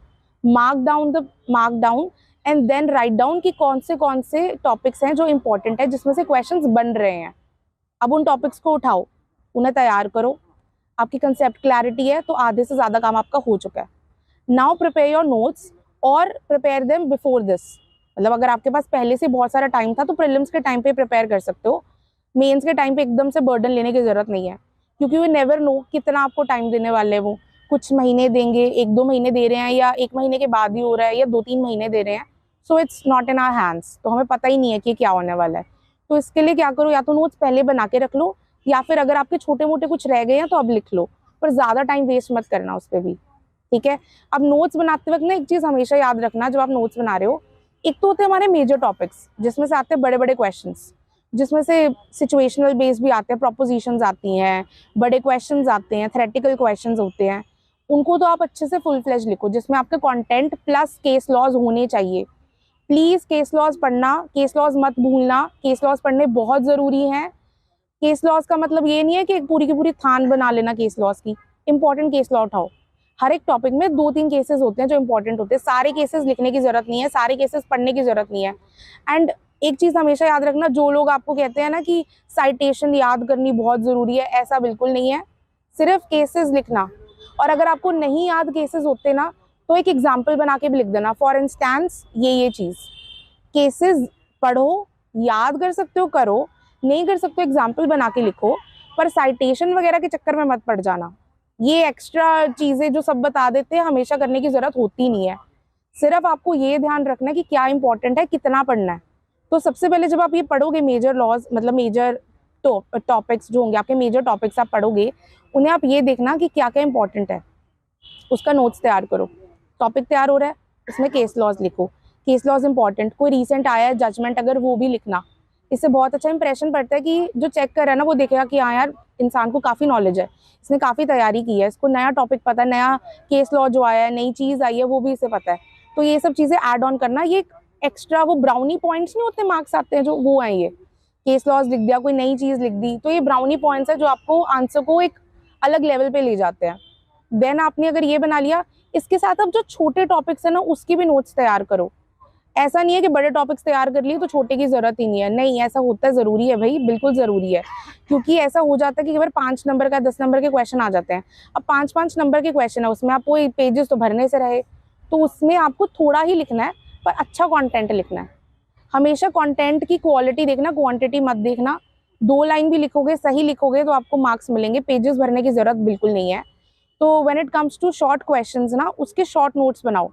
mark down and then write down कि कौन से टॉपिक्स हैं जो इंपॉर्टेंट है, जिसमें से क्वेश्चंस बन रहे हैं। अब उन टॉपिक्स को उठाओ, उन्हें तैयार करो। आपकी कंसेप्ट क्लैरिटी है तो आधे से ज़्यादा काम आपका हो चुका है। नाउ प्रिपेयर योर नोट्स और प्रिपेयर देम बिफोर दिस। मतलब अगर आपके पास पहले से बहुत सारा टाइम था तो प्रीलिम्स के टाइम पे प्रिपेयर कर सकते हो, मेंस के टाइम पे एकदम से बर्डन लेने की ज़रूरत नहीं है, क्योंकि वी नेवर नो कितना आपको टाइम देने वाले हैं। वो कुछ महीने देंगे, 1-2 महीने दे रहे हैं, या 1 महीने के बाद ही हो रहा है, या 2-3 महीने दे रहे हैं। So it's not in our hands, तो हमें पता ही नहीं है कि क्या होने वाला है। तो इसके लिए क्या करो, या तो नोट्स पहले बना के रख लो, या फिर अगर आपके छोटे मोटे कुछ रह गए हैं तो अब लिख लो, पर ज़्यादा टाइम वेस्ट मत करना उस पर भी, ठीक है। अब नोट्स बनाते वक्त ना एक चीज़ हमेशा याद रखना, जब आप नोट्स बना रहे हो, एक तो होते हैं हमारे मेजर टॉपिक्स जिसमें से आते हैं बड़े बड़े क्वेश्चंस, जिसमें से सिचुएशनल बेस भी आते हैं, प्रोपोजिशंस आती हैं, बड़े क्वेश्चंस आते हैं, थ्योरेटिकल क्वेश्चंस होते हैं। उनको तो आप अच्छे से फुल फ्लेज लिखो, जिसमें आपके कंटेंट प्लस केस लॉज होने चाहिए। प्लीज़ केस लॉज पढ़ना, केस लॉज मत भूलना, केस लॉज पढ़ने बहुत ज़रूरी हैं। केस लॉज का मतलब ये नहीं है कि एक पूरी की पूरी थान बना लेना केस लॉज की। इंपॉर्टेंट केस लॉ उठाओ, हर एक टॉपिक में 2-3 केसेस होते हैं जो इंपॉर्टेंट होते हैं। सारे केसेस लिखने की जरूरत नहीं है, सारे केसेस पढ़ने की जरूरत नहीं है। एंड एक चीज़ हमेशा याद रखना, जो लोग आपको कहते हैं ना कि साइटेशन याद करनी बहुत ज़रूरी है, ऐसा बिल्कुल नहीं है। सिर्फ केसेस लिखना, और अगर आपको नहीं याद केसेस होते ना तो एक एग्जाम्पल बना के भी लिख देना। फॉर इंस्टेंस ये चीज़, केसेस पढ़ो, याद कर सकते हो करो, नहीं कर सकते हो एग्जाम्पल बना के लिखो, पर साइटेशन वगैरह के चक्कर में मत पड़ जाना। ये एक्स्ट्रा चीज़ें जो सब बता देते हैं हमेशा करने की ज़रूरत होती नहीं है। सिर्फ आपको ये ध्यान रखना है कि क्या इंपॉर्टेंट है, कितना पढ़ना है। तो सबसे पहले जब आप ये पढ़ोगे मेजर लॉज, मतलब मेजर टॉपिक्स जो होंगे आपके मेजर टॉपिक्स आप पढ़ोगे, उन्हें आप ये देखना कि क्या क्या इंपॉर्टेंट है, उसका नोट्स तैयार करो। टॉपिक तैयार हो रहा है, उसमें केस लॉज लिखो, केस लॉज इंपॉर्टेंट, कोई रिसेंट आया है जजमेंट अगर वो भी लिखना। इससे बहुत अच्छा इंप्रेशन पड़ता है कि जो चेक कर रहा है ना वो देखेगा कि हाँ यार इंसान को काफ़ी नॉलेज है, इसने काफ़ी तैयारी की है, इसको नया टॉपिक पता है, नया केस लॉ जो आया है, नई चीज़ आई है वो भी इसे पता है। तो ये सब चीज़ें ऐड ऑन करना, ये एक्स्ट्रा वो ब्राउनी पॉइंट्स नहीं होते, मार्क्स आते हैं जो, वो हैं ये। केस लॉज लिख दिया, कोई नई चीज़ लिख दी, तो ये ब्राउनी पॉइंट्स है जो आपको आंसर को एक अलग लेवल पे ले जाते हैं। देन आपने अगर ये बना लिया, इसके साथ अब जो छोटे टॉपिक्स है ना उसकी भी नोट्स तैयार करो। ऐसा नहीं है कि बड़े टॉपिक्स तैयार कर लिए तो छोटे की जरूरत ही नहीं है, नहीं ऐसा होता है, ज़रूरी है भाई, बिल्कुल ज़रूरी है। क्योंकि ऐसा हो जाता है कि अगर 5 नंबर का 10 नंबर के क्वेश्चन आ जाते हैं, अब 5-5 नंबर के क्वेश्चन है, उसमें आपको पेजेस तो भरने से रहे, तो उसमें आपको थोड़ा ही लिखना है पर अच्छा कॉन्टेंट लिखना है। हमेशा कॉन्टेंट की क्वालिटी देखना, क्वान्टिटी मत देखना। 2 लाइन भी लिखोगे, सही लिखोगे तो आपको मार्क्स मिलेंगे, पेजेस भरने की जरूरत बिल्कुल नहीं है। तो when it comes to short questions ना, उसके शॉर्ट नोट्स बनाओ।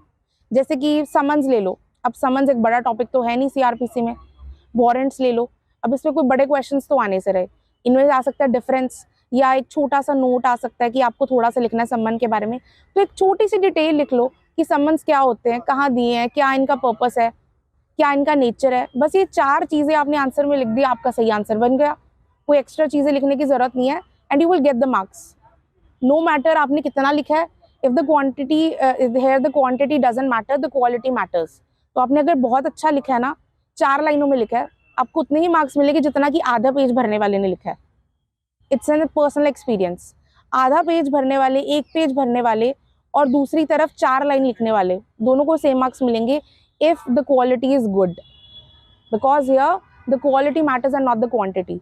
जैसे कि समन्स ले लो, अब समन्स एक बड़ा टॉपिक तो है नहीं सीआरपीसी में। वारंट्स ले लो, अब इसमें कोई बड़े क्वेश्चंस तो आने से रहे, इनमें आ सकता है डिफरेंस, या एक छोटा सा नोट आ सकता है कि आपको थोड़ा सा लिखना है सम्मन के बारे में, तो एक छोटी सी डिटेल लिख लो कि सम्मन्स क्या होते हैं, कहाँ दिए हैं, क्या इनका पर्पस है, क्या इनका नेचर है। बस ये 4 चीज़ें आपने आंसर में लिख दी, आपका सही आंसर बन गया। कोई एक्स्ट्रा चीज़ें लिखने की जरूरत नहीं है, and you will get the marks no matter आपने कितना लिखा है। If the quantity here the quantity doesn't matter, the quality matters। तो आपने अगर बहुत अच्छा लिखा है ना, 4 लाइनों में लिखा है, आपको उतने ही मार्क्स मिलेंगे जितना कि आधा पेज भरने वाले ने लिखा है। It's an personal experience. आधा पेज भरने वाले, 1 पेज भरने वाले और दूसरी तरफ 4 लाइन लिखने वाले, दोनों को सेम मार्क्स मिलेंगे if the quality is good, because here the quality matters and not the quantity.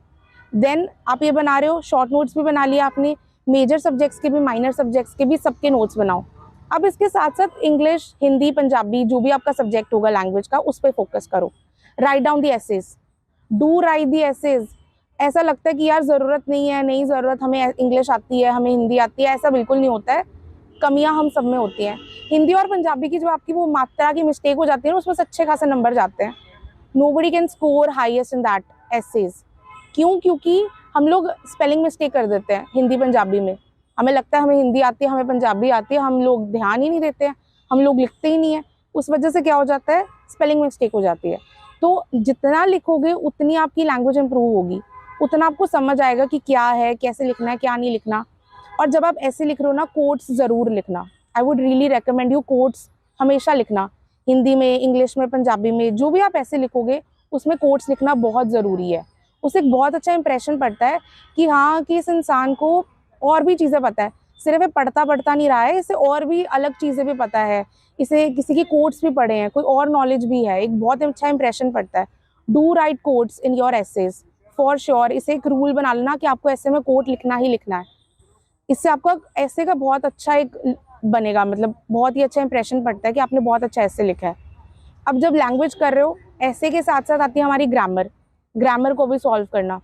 Then आप ये बना रहे हो, शॉर्ट नोट्स भी बना लिया आपने, मेजर सब्जेक्ट्स के भी, माइनर सब्जेक्ट्स के भी, सबके नोट्स बनाओ। अब इसके साथ साथ इंग्लिश, हिंदी, पंजाबी, जो भी आपका सब्जेक्ट होगा लैंग्वेज का, उस पर फोकस करो। Write down the essays, do write the essays. ऐसा लगता है कि यार ज़रूरत नहीं है, नहीं ज़रूरत, हमें इंग्लिश आती है, हमें हिंदी आती है, ऐसा बिल्कुल नहीं होता है। कमियां हम सब में होती हैं। हिंदी और पंजाबी की जो आपकी वो मात्रा की मिस्टेक हो जाती है ना, उसमें से अच्छे खासे नंबर जाते हैं। Nobody can score highest in that essays. क्यों? क्योंकि हम लोग स्पेलिंग मिस्टेक कर देते हैं हिंदी पंजाबी में। हमें लगता है हमें हिंदी आती है, हमें पंजाबी आती है, हम लोग ध्यान ही नहीं देते हैं, हम लोग लिखते ही नहीं है। उस वजह से क्या हो जाता है, स्पेलिंग मिस्टेक हो जाती है। तो जितना लिखोगे उतनी आपकी लैंग्वेज इंप्रूव होगी, उतना आपको समझ आएगा कि क्या है, कैसे लिखना है, क्या नहीं लिखना। और जब आप ऐसे लिख रहे हो ना, कोट्स ज़रूर लिखना। I would really recommend you, quotes हमेशा लिखना। हिंदी में, इंग्लिश में, पंजाबी में, जो भी आप ऐसे लिखोगे उसमें कोट्स लिखना बहुत ज़रूरी है। उससे एक बहुत अच्छा इंप्रेशन पड़ता है कि हाँ कि इस इंसान को और भी चीज़ें पता है, सिर्फ ये पढ़ता पढ़ता नहीं रहा है, इसे और भी अलग चीज़ें भी पता है, इसे किसी की कोट्स भी पढ़े हैं, कोई और नॉलेज भी है, एक बहुत अच्छा इंप्रेशन पड़ता है। Do write quotes in your essays for sure. इसे एक रूल बना लेना कि आपको ऐसे में कोट लिखना ही लिखना है। इससे आपका ऐसे का बहुत अच्छा एक बनेगा, मतलब बहुत ही अच्छा इंप्रेशन पड़ता है कि आपने बहुत अच्छा ऐसे लिखा है। अब जब लैंग्वेज कर रहे हो, ऐसे के साथ साथ आती है हमारी ग्रामर। ग्रामर को भी सॉल्व करना।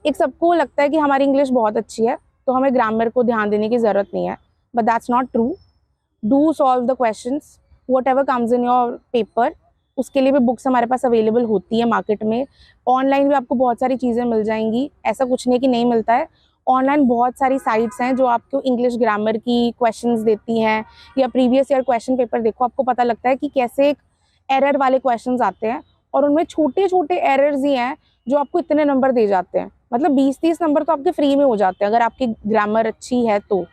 एक सबको लगता है कि हमारी इंग्लिश बहुत अच्छी है तो हमें ग्रामर को ध्यान देने की ज़रूरत नहीं है, but that's not true. Do solve the questions what ever comes in your paper. उसके लिए भी बुक्स हमारे पास अवेलेबल होती है मार्केट में। ऑनलाइन भी आपको बहुत सारी चीज़ें मिल जाएंगी, ऐसा कुछ नहीं है कि नहीं मिलता है। ऑनलाइन बहुत सारी साइट्स हैं जो आपको इंग्लिश ग्रामर की क्वेश्चंस देती हैं, या प्रीवियस ईयर क्वेश्चन पेपर देखो, आपको पता लगता है कि कैसे एक एरर वाले क्वेश्चंस आते हैं और उनमें छोटे छोटे एरर्स ही हैं जो आपको इतने नंबर दे जाते हैं। मतलब 20-30 नंबर तो आपके फ्री में हो जाते हैं अगर आपकी ग्रामर अच्छी है तो।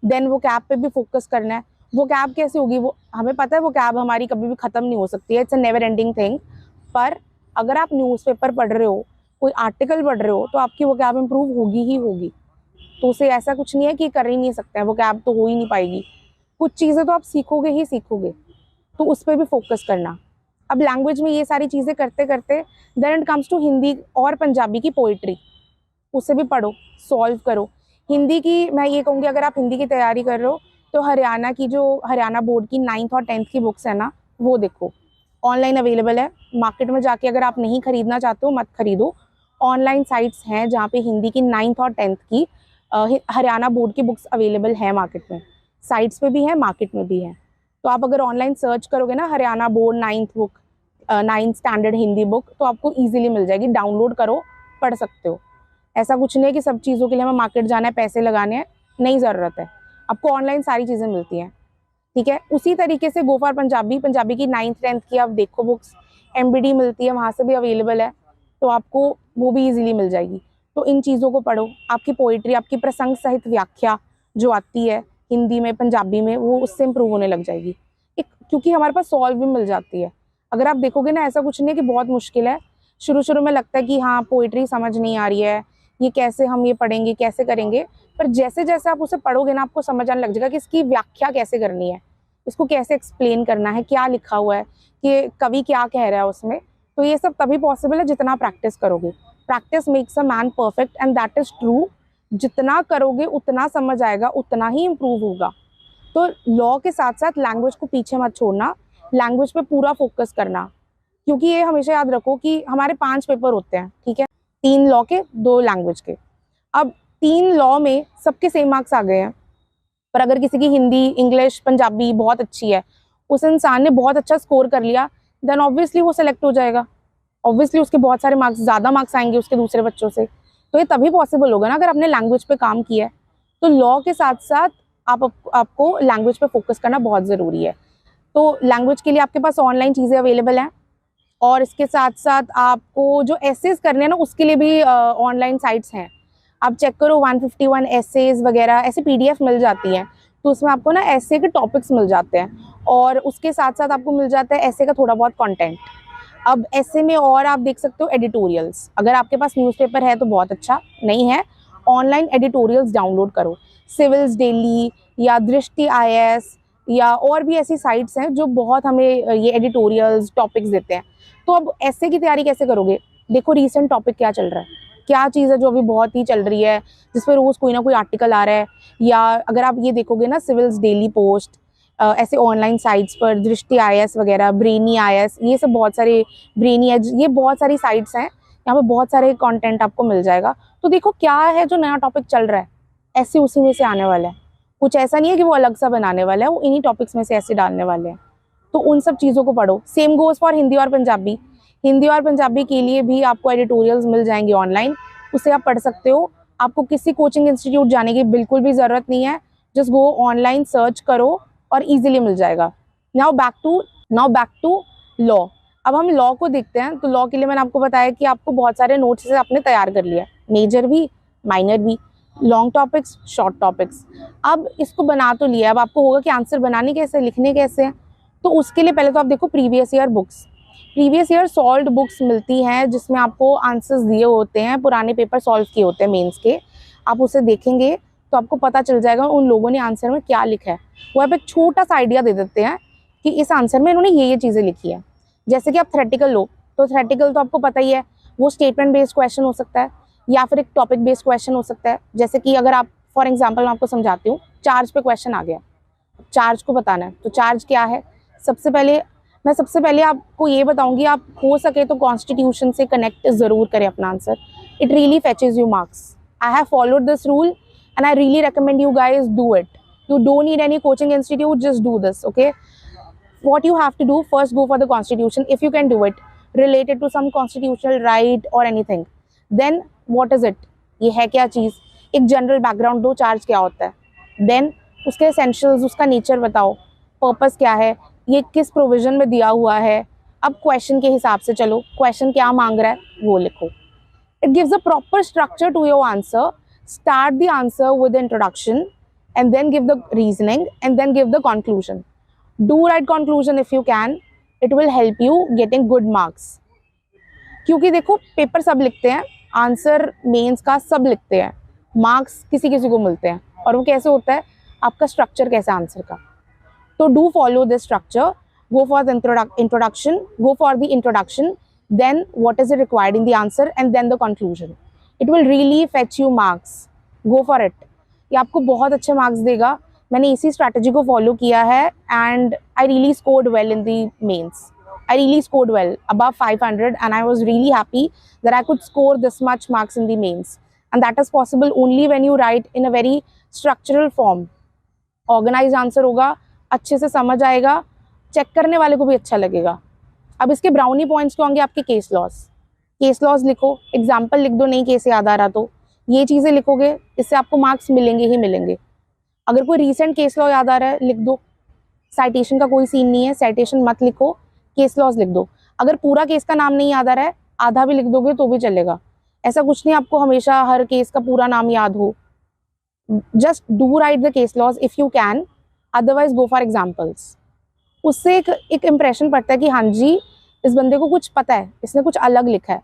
देन वो कैब पे भी फोकस करना है। वो कैब कैसे होगी, वो हमें पता है, वो कैब हमारी कभी भी ख़त्म नहीं हो सकती है, it's a never ending thing. पर अगर आप न्यूज़पेपर पढ़ रहे हो, कोई आर्टिकल पढ़ रहे हो, तो आपकी वो कैब इम्प्रूव होगी ही होगी। तो उसे ऐसा कुछ नहीं है कि कर ही नहीं सकते हैं, वो कैब तो हो ही नहीं पाएगी। कुछ चीज़ें तो आप सीखोगे ही सीखोगे, तो उस पर भी फोकस करना। अब लैंग्वेज में ये सारी चीज़ें करते करते then it comes to Hindi और पंजाबी की पोइट्री। उसे भी पढ़ो, सॉल्व करो। हिंदी की मैं ये कहूँगी, अगर आप हिंदी की तैयारी कर रहे हो तो हरियाणा की जो हरियाणा बोर्ड की 9th और 10th की बुक्स है ना, वो देखो, ऑनलाइन अवेलेबल है। मार्केट में जाके अगर आप नहीं खरीदना चाहते हो, मत खरीदो। ऑनलाइन साइट्स हैं जहाँ पे हिंदी की 9th और 10th की हरियाणा बोर्ड की बुक्स अवेलेबल है मार्केट में। साइट्स पे भी है, मार्केट में भी है। तो आप अगर ऑनलाइन सर्च करोगे ना Haryana board 9th book, 9th standard Hindi book, तो आपको ईजिली मिल जाएगी। डाउनलोड करो, पढ़ सकते हो। ऐसा कुछ नहीं है कि सब चीज़ों के लिए हमें मार्केट जाना है, पैसे लगाने हैं, नहीं ज़रूरत है। आपको ऑनलाइन सारी चीज़ें मिलती हैं, ठीक है। उसी तरीके से गो फॉर पंजाबी। पंजाबी की 9th 10th की आप देखो बुक्स, MBD मिलती है, वहाँ से भी अवेलेबल है, तो आपको वो भी इजीली मिल जाएगी। तो इन चीज़ों को पढ़ो। आपकी पोइट्री, आपकी प्रसंग सहित व्याख्या जो आती है हिंदी में पंजाबी में, वो उससे इम्प्रूव होने लग जाएगी। एक क्योंकि हमारे पास सॉल्व भी मिल जाती है। अगर आप देखोगे ना, ऐसा कुछ नहीं है कि बहुत मुश्किल है। शुरू शुरू में लगता है कि हाँ पोइट्री समझ नहीं आ रही है, ये कैसे हम ये पढ़ेंगे, कैसे करेंगे। पर जैसे जैसे आप उसे पढ़ोगे ना, आपको समझ आने लग जाएगा कि इसकी व्याख्या कैसे करनी है, इसको कैसे एक्सप्लेन करना है, क्या लिखा हुआ है, कि कवि क्या कह रहा है उसमें। तो ये सब तभी पॉसिबल है जितना प्रैक्टिस करोगे। Practice makes a man perfect and that is true. जितना करोगे उतना समझ आएगा, उतना ही इम्प्रूव होगा। तो लॉ के साथ साथ लैंग्वेज को पीछे मत छोड़ना, लैंग्वेज पे पूरा फोकस करना। क्योंकि ये हमेशा याद रखो कि हमारे 5 पेपर होते हैं, ठीक है, 3 लॉ के, 2 लैंग्वेज के। अब 3 लॉ में सबके सेम मार्क्स आ गए हैं, पर अगर किसी की हिंदी, इंग्लिश, पंजाबी बहुत अच्छी है, उस इंसान ने बहुत अच्छा स्कोर कर लिया, देन ऑब्वियसली वो सिलेक्ट हो जाएगा। ऑब्वियसली उसके बहुत सारे मार्क्स, ज़्यादा मार्क्स आएंगे उसके दूसरे बच्चों से। तो ये तभी पॉसिबल होगा ना अगर आपने लैंग्वेज पे काम किया है। तो लॉ के साथ साथ आपको लैंग्वेज पे फोकस करना बहुत ज़रूरी है। तो लैंग्वेज के लिए आपके पास ऑनलाइन चीज़ें अवेलेबल हैं, और इसके साथ साथ आपको जो एसेज करने हैं ना, उसके लिए भी ऑनलाइन साइट्स हैं। आप चेक करो, 151 एसेज वगैरह ऐसे PDF मिल जाती हैं। तो उसमें आपको ना ऐसे के टॉपिक्स मिल जाते हैं, और उसके साथ साथ आपको मिल जाता है ऐसे का थोड़ा बहुत कंटेंट। अब ऐसे में और आप देख सकते हो एडिटोरियल्स। अगर आपके पास न्यूज़पेपर है तो बहुत अच्छा, नहीं है ऑनलाइन एडिटोरियल्स डाउनलोड करो। सिविल्स डेली या दृष्टि IAS या और भी ऐसी साइट्स हैं जो बहुत हमें ये एडिटोरियल्स टॉपिक्स देते हैं। तो अब ऐसे की तैयारी कैसे करोगे? देखो रिसेंट टॉपिक क्या चल रहा है, क्या चीज़ है जो अभी बहुत ही चल रही है, जिस पर रोज़ कोई ना कोई आर्टिकल आ रहा है। या अगर आप ये देखोगे ना, सिविल्स डेली पोस्ट, ऐसे ऑनलाइन साइट्स पर दृष्टि IAS वगैरह, ब्रेनी IAS, ये सब बहुत सारे, ब्रेनी एज, ये बहुत सारी साइट्स हैं, यहाँ पे बहुत सारे कंटेंट आपको मिल जाएगा। तो देखो क्या है जो नया टॉपिक चल रहा है, ऐसे उसी में से आने वाला है। कुछ ऐसा नहीं है कि वो अलग सा बनाने वाला है, वो इन्हीं टॉपिक्स में से ऐसे डालने वाले हैं। तो उन सब चीज़ों को पढ़ो। सेम गोज़ फॉर हिंदी और पंजाबी। हिंदी और पंजाबी के लिए भी आपको एडिटोरियल्स मिल जाएंगे ऑनलाइन, उसे आप पढ़ सकते हो। आपको किसी कोचिंग इंस्टीट्यूट जाने की बिल्कुल भी ज़रूरत नहीं है, जस्ट गो ऑनलाइन सर्च करो और इजीली मिल जाएगा। Now back to law. अब हम लॉ को देखते हैं। तो लॉ के लिए मैंने आपको बताया कि आपको बहुत सारे नोट्स से आपने तैयार कर लिया, मेजर भी, माइनर भी, लॉन्ग टॉपिक्स, शॉर्ट टॉपिक्स। अब इसको बना तो लिया, अब आपको होगा कि आंसर बनाने कैसे, लिखने कैसे हैं। तो उसके लिए पहले तो आप देखो previous year books. Previous year solved books मिलती हैं जिसमें आपको आंसर्स दिए होते हैं, पुराने पेपर सॉल्व किए होते हैं मेंस के। आप उसे देखेंगे तो आपको पता चल जाएगा उन लोगों ने आंसर में क्या लिखा है। वो आप एक छोटा सा आइडिया दे देते हैं कि इस आंसर में इन्होंने ये चीज़ें लिखी है। जैसे कि आप थ्रेटिकल लो, तो थ्रेटिकल तो आपको पता ही है, वो स्टेटमेंट बेस्ड क्वेश्चन हो सकता है या फिर एक टॉपिक बेस्ड क्वेश्चन हो सकता है। जैसे कि अगर आप फॉर एग्जाम्पल मैं आपको समझाती हूँ, चार्ज पे क्वेश्चन आ गया, चार्ज को बताना है, तो चार्ज क्या है। सबसे पहले आपको ये बताऊंगी, आप हो सके तो कॉन्स्टिट्यूशन से कनेक्ट ज़रूर करें अपना answer. It really fetches you marks. I have followed this rule and I really recommend you guys do it. You don't need any coaching institute, just do this, okay? What you have to do, first go for the constitution if you can do it, related to some constitutional right or anything. Then what is it, ये है क्या चीज़, एक general background दो, charge क्या होता है। Then उसके essentials, उसका नेचर बताओ, पर्पस क्या है, ये किस प्रोविजन में दिया हुआ है। अब क्वेश्चन के हिसाब से चलो, क्वेश्चन क्या मांग रहा है वो लिखो। It gives a proper structure to your answer. Start the answer with the introduction and then give the reasoning and then give the conclusion. Do write conclusion if you can. It will help you getting good marks. क्योंकि देखो paper सब लिखते हैं, answer mains का सब लिखते हैं, marks किसी किसी को मिलते हैं। और वो कैसे होता है, आपका स्ट्रक्चर कैसा आंसर का। तो do follow this structure, go for the introduction, then what is it required in the answer and then the conclusion. It will really fetch you marks. Go for it. ये आपको बहुत अच्छे marks देगा। मैंने इसी strategy को follow किया है and I really scored well in the mains. I really scored well, above 500, and I was really happy that I could score this much marks in the mains. And that is possible only when you write in a very structural form. Organized answer होगा, अच्छे से समझ आएगा, check करने वाले को भी अच्छा लगेगा। अब इसके ब्राउनी पॉइंट्स क्या होंगे, आपके केस लॉस लिखो, एग्जाम्पल लिख दो, नहीं केस याद आ रहा तो ये चीज़ें लिखोगे, इससे आपको मार्क्स मिलेंगे ही मिलेंगे। अगर कोई रीसेंट केस लॉ याद आ रहा है लिख दो, साइटेशन का कोई सीन नहीं है, साइटेशन मत लिखो, केस लॉज लिख दो। अगर पूरा केस का नाम नहीं याद आ रहा है, आधा भी लिख दोगे तो भी चलेगा। ऐसा कुछ नहीं आपको हमेशा हर केस का पूरा नाम याद हो। Just do write the case laws if you can, otherwise go for examples. उससे एक इम्प्रेशन पड़ता है कि हाँ जी इस बंदे को कुछ पता है, इसने कुछ अलग लिखा है।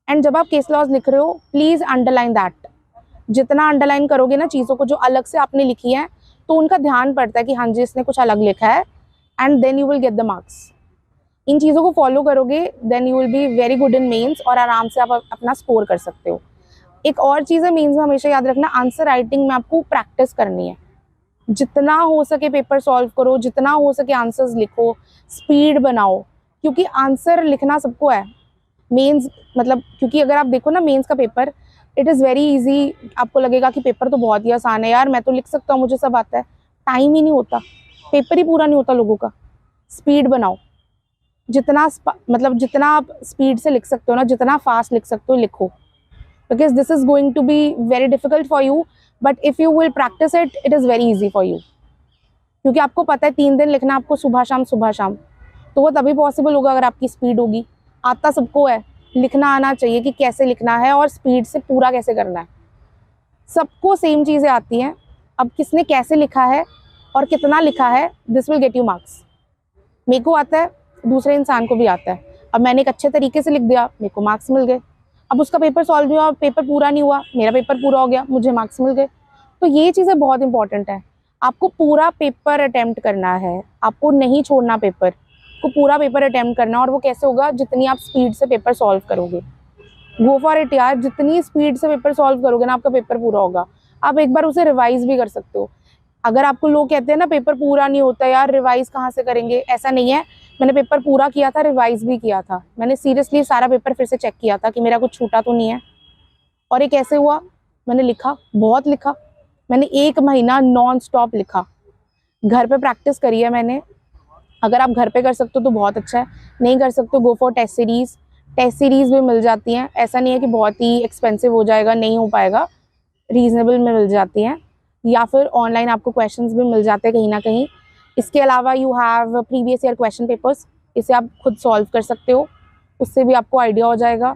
एंड जब आप केस लॉज लिख रहे हो, प्लीज़ अंडरलाइन दैट। जितना अंडरलाइन करोगे ना चीज़ों को जो अलग से आपने लिखी है, तो उनका ध्यान पड़ता है कि हाँ जी इसने कुछ अलग लिखा है, and then you will get the marks. इन चीज़ों को फॉलो करोगे then you will be very good in mains, और आराम से आप अपना स्कोर कर सकते हो। एक और चीज़ है मेंस में हमेशा याद रखना, आंसर राइटिंग में आपको प्रैक्टिस करनी है। जितना हो सके पेपर सॉल्व करो, जितना हो सके आंसर्स लिखो, स्पीड बनाओ, क्योंकि आंसर लिखना सबको है। मेंस मतलब क्योंकि अगर आप देखो ना मेंस का paper, it is very easy. आपको लगेगा कि पेपर तो बहुत ही आसान है यार, मैं तो लिख सकता हूँ, मुझे सब आता है। टाइम ही नहीं होता, पेपर ही पूरा नहीं होता लोगों का। स्पीड बनाओ, जितना आप स्पीड से लिख सकते हो ना, जितना फास्ट लिख सकते हो लिखो, because this is going to be very difficult for you, but if you will practise it, it is very easy for you. क्योंकि आपको पता है 3 दिन लिखना आपको, सुबह शाम, तो वो तभी पॉसिबल होगा अगर आपकी स्पीड होगी। आता सबको है, लिखना आना चाहिए कि कैसे लिखना है और स्पीड से पूरा कैसे करना है। सबको सेम चीज़ें आती हैं, अब किसने कैसे लिखा है और कितना लिखा है, this will get you marks. मेरे को आता है, दूसरे इंसान को भी आता है। अब मैंने एक अच्छे तरीके से लिख दिया, मेरे को मार्क्स मिल गए। अब उसका पेपर सॉल्व हुआ, पेपर पूरा नहीं हुआ, मेरा पेपर पूरा हो गया, मुझे मार्क्स मिल गए। तो ये चीज़ें बहुत इंपॉर्टेंट है। आपको पूरा पेपर अटेम्प्ट करना है, आपको नहीं छोड़ना पेपर को, पूरा पेपर अटेम्प्ट करना। और वो कैसे होगा, जितनी आप स्पीड से पेपर सॉल्व करोगे। गो फॉर इट यार, जितनी स्पीड से पेपर सॉल्व करोगे ना, आपका पेपर पूरा होगा। आप एक बार उसे रिवाइज भी कर सकते हो। अगर आपको लोग कहते हैं ना पेपर पूरा नहीं होता यार, रिवाइज कहाँ से करेंगे, ऐसा नहीं है। मैंने पेपर पूरा किया था, रिवाइज भी किया था। मैंने सीरियसली सारा पेपर फिर से चेक किया था कि मेरा कुछ छूटा तो नहीं है। और ये कैसे हुआ, मैंने लिखा, बहुत लिखा। मैंने 1 महीना नॉन स्टॉप लिखा। घर पे प्रैक्टिस करी है मैंने। अगर आप घर पे कर सकते हो तो बहुत अच्छा है, नहीं कर सकते गो फॉर टेस्ट सीरीज़ भी मिल जाती हैं। ऐसा नहीं है कि बहुत ही एक्सपेंसिव हो जाएगा, नहीं हो पाएगा, रीजनेबल में मिल जाती हैं। या फिर ऑनलाइन आपको क्वेश्चंस भी मिल जाते हैं कहीं ना कहीं। इसके अलावा you have previous year question papers, इसे आप खुद सॉल्व कर सकते हो, उससे भी आपको आइडिया हो जाएगा।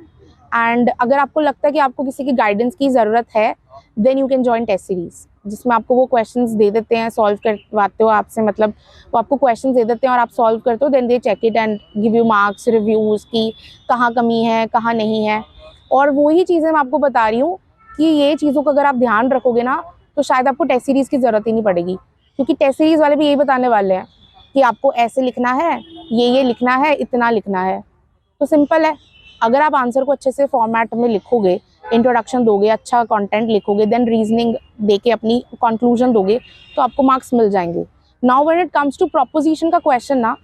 एंड अगर आपको लगता है कि आपको किसी की गाइडेंस की ज़रूरत है, then you can join test series, जिसमें आपको वो क्वेश्चंस दे देते हैं, सॉल्व करवाते हो आपसे, मतलब वो आपको क्वेश्चंस दे देते हैं और आप सॉल्व करते हो, then they check it and give you marks, reviews की कहाँ कमी है कहाँ नहीं है। और वही चीज़ें मैं आपको बता रही हूँ कि ये चीज़ों का अगर आप ध्यान रखोगे ना तो शायद आपको टेस्ट सीरीज़ की ज़रूरत ही नहीं पड़ेगी, क्योंकि टेस्ट सीरीज़ वाले भी यही बताने वाले हैं कि आपको ऐसे लिखना है, ये लिखना है, इतना लिखना है। तो सिंपल है, अगर आप आंसर को अच्छे से फॉर्मेट में लिखोगे, इंट्रोडक्शन दोगे, अच्छा कंटेंट लिखोगे, देन रीजनिंग देके अपनी कंक्लूजन दोगे, तो आपको मार्क्स मिल जाएंगे। Now when it comes to proposition का क्वेश्चन ना,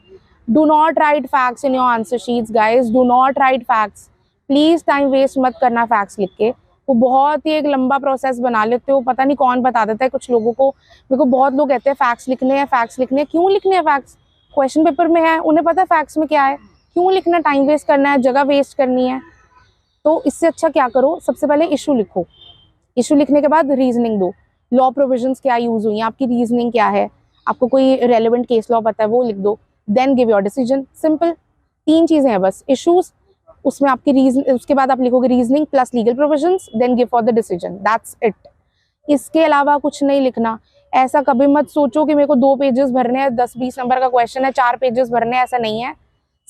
do not write facts in your answer sheets guys, do not write facts. Please time waste मत करना फैक्ट्स लिख के, वो बहुत ही एक लंबा प्रोसेस बना लेते हो, पता नहीं कौन बता देता है कुछ लोगों को। मेरे को बहुत लोग कहते हैं फैक्ट्स लिखने हैं, फैक्ट्स लिखने हैं। क्यों लिखने हैं फैक्ट्स? क्वेश्चन पेपर में है, उन्हें पता है फैक्ट्स में क्या है, क्यों लिखना, टाइम वेस्ट करना है, जगह वेस्ट करनी है। तो इससे अच्छा क्या करो, सबसे पहले इशू लिखो, इशू लिखने के बाद रीजनिंग दो, लॉ प्रोविजंस क्या यूज हुई हैं, आपकी रीजनिंग क्या है, आपको कोई रेलेवेंट केस लॉ पता है वो लिख दो, then give your decision. Simple, 3 चीजें हैं बस, इशूज, उसमें आपकी रीजन, उसके बाद आप लिखोगे reasoning plus legal provisions, then give for the decision, that's it. इसके अलावा कुछ नहीं लिखना। ऐसा कभी मत सोचो कि मेरे को 2 पेजेस भरने हैं, 10-20 नंबर का क्वेश्चन है, 4 पेजेस भरने हैं, ऐसा नहीं है।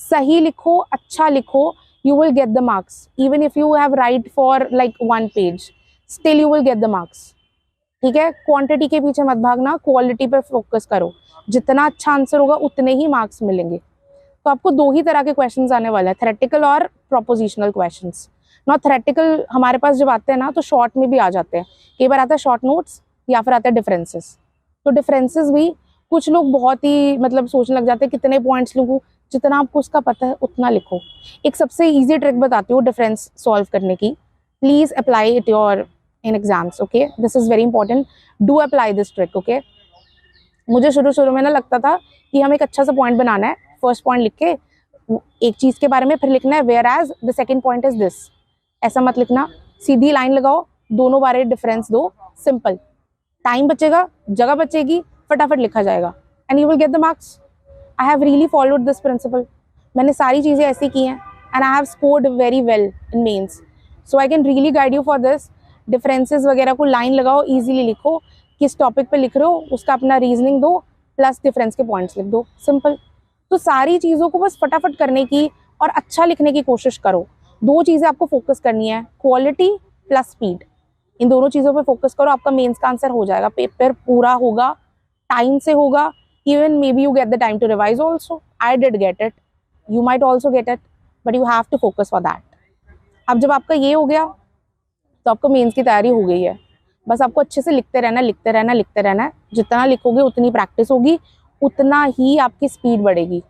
सही लिखो, अच्छा लिखो, you will get the marks. Even if you have write for like 1 page, still you will get the marks. ठीक है, क्वांटिटी के पीछे मत भागना, क्वालिटी पे फोकस करो। जितना अच्छा आंसर होगा उतने ही मार्क्स मिलेंगे। तो आपको 2 ही तरह के क्वेश्चंस आने वाले हैं, थ्योरेटिकल और प्रोपोजिशनल क्वेश्चंस। ना थ्योरेटिकल हमारे पास जब आते हैं ना तो शॉर्ट में भी आ जाते हैं, कई बार आता है शॉर्ट नोट्स या फिर आता है डिफरेंसेस। तो डिफरेंसेस भी कुछ लोग बहुत ही मतलब सोचने लग जाते हैं कितने पॉइंट्स लिखूं, जितना आपको उसका पता है उतना लिखो। एक सबसे इजी ट्रिक बताती हूँ डिफरेंस सॉल्व करने की, please apply it your in exams, okay, this is very important, do apply this trick, okay. मुझे शुरू में ना लगता था कि हम एक अच्छा सा पॉइंट बनाना है, फर्स्ट पॉइंट लिख के एक चीज के बारे में फिर लिखना है, whereas the second point is this. ऐसा मत लिखना, सीधी लाइन लगाओ, दोनों बारे डिफरेंस दो, सिंपल, टाइम बचेगा, जगह बचेगी, फटाफट लिखा जाएगा and you will get the marks. I have really followed this principle. मैंने सारी चीज़ें ऐसी की हैं and I have scored very well in mains. So I can really guide you for this. Differences वगैरह को लाइन लगाओ, easily लिखो, किस टॉपिक पे लिख रहे हो उसका अपना रीजनिंग दो, प्लस डिफरेंस के पॉइंट्स लिख दो, सिंपल। तो सारी चीज़ों को बस फटाफट करने की और अच्छा लिखने की कोशिश करो। 2 चीज़ें आपको फोकस करनी है, क्वालिटी प्लस स्पीड। इन दोनों चीज़ों पे फोकस करो, आपका मेंस का आंसर हो जाएगा, पेपर पूरा होगा, टाइम से होगा। Even maybe you get the time to revise also. I did get it. You might also get it, but you have to focus for that. अब जब आपका ये हो गया तो आपको मेंस की तैयारी हो गई है। बस आपको अच्छे से लिखते रहना, लिखते रहना, लिखते रहना है। जितना लिखोगे उतनी प्रैक्टिस होगी, उतना ही आपकी स्पीड बढ़ेगी।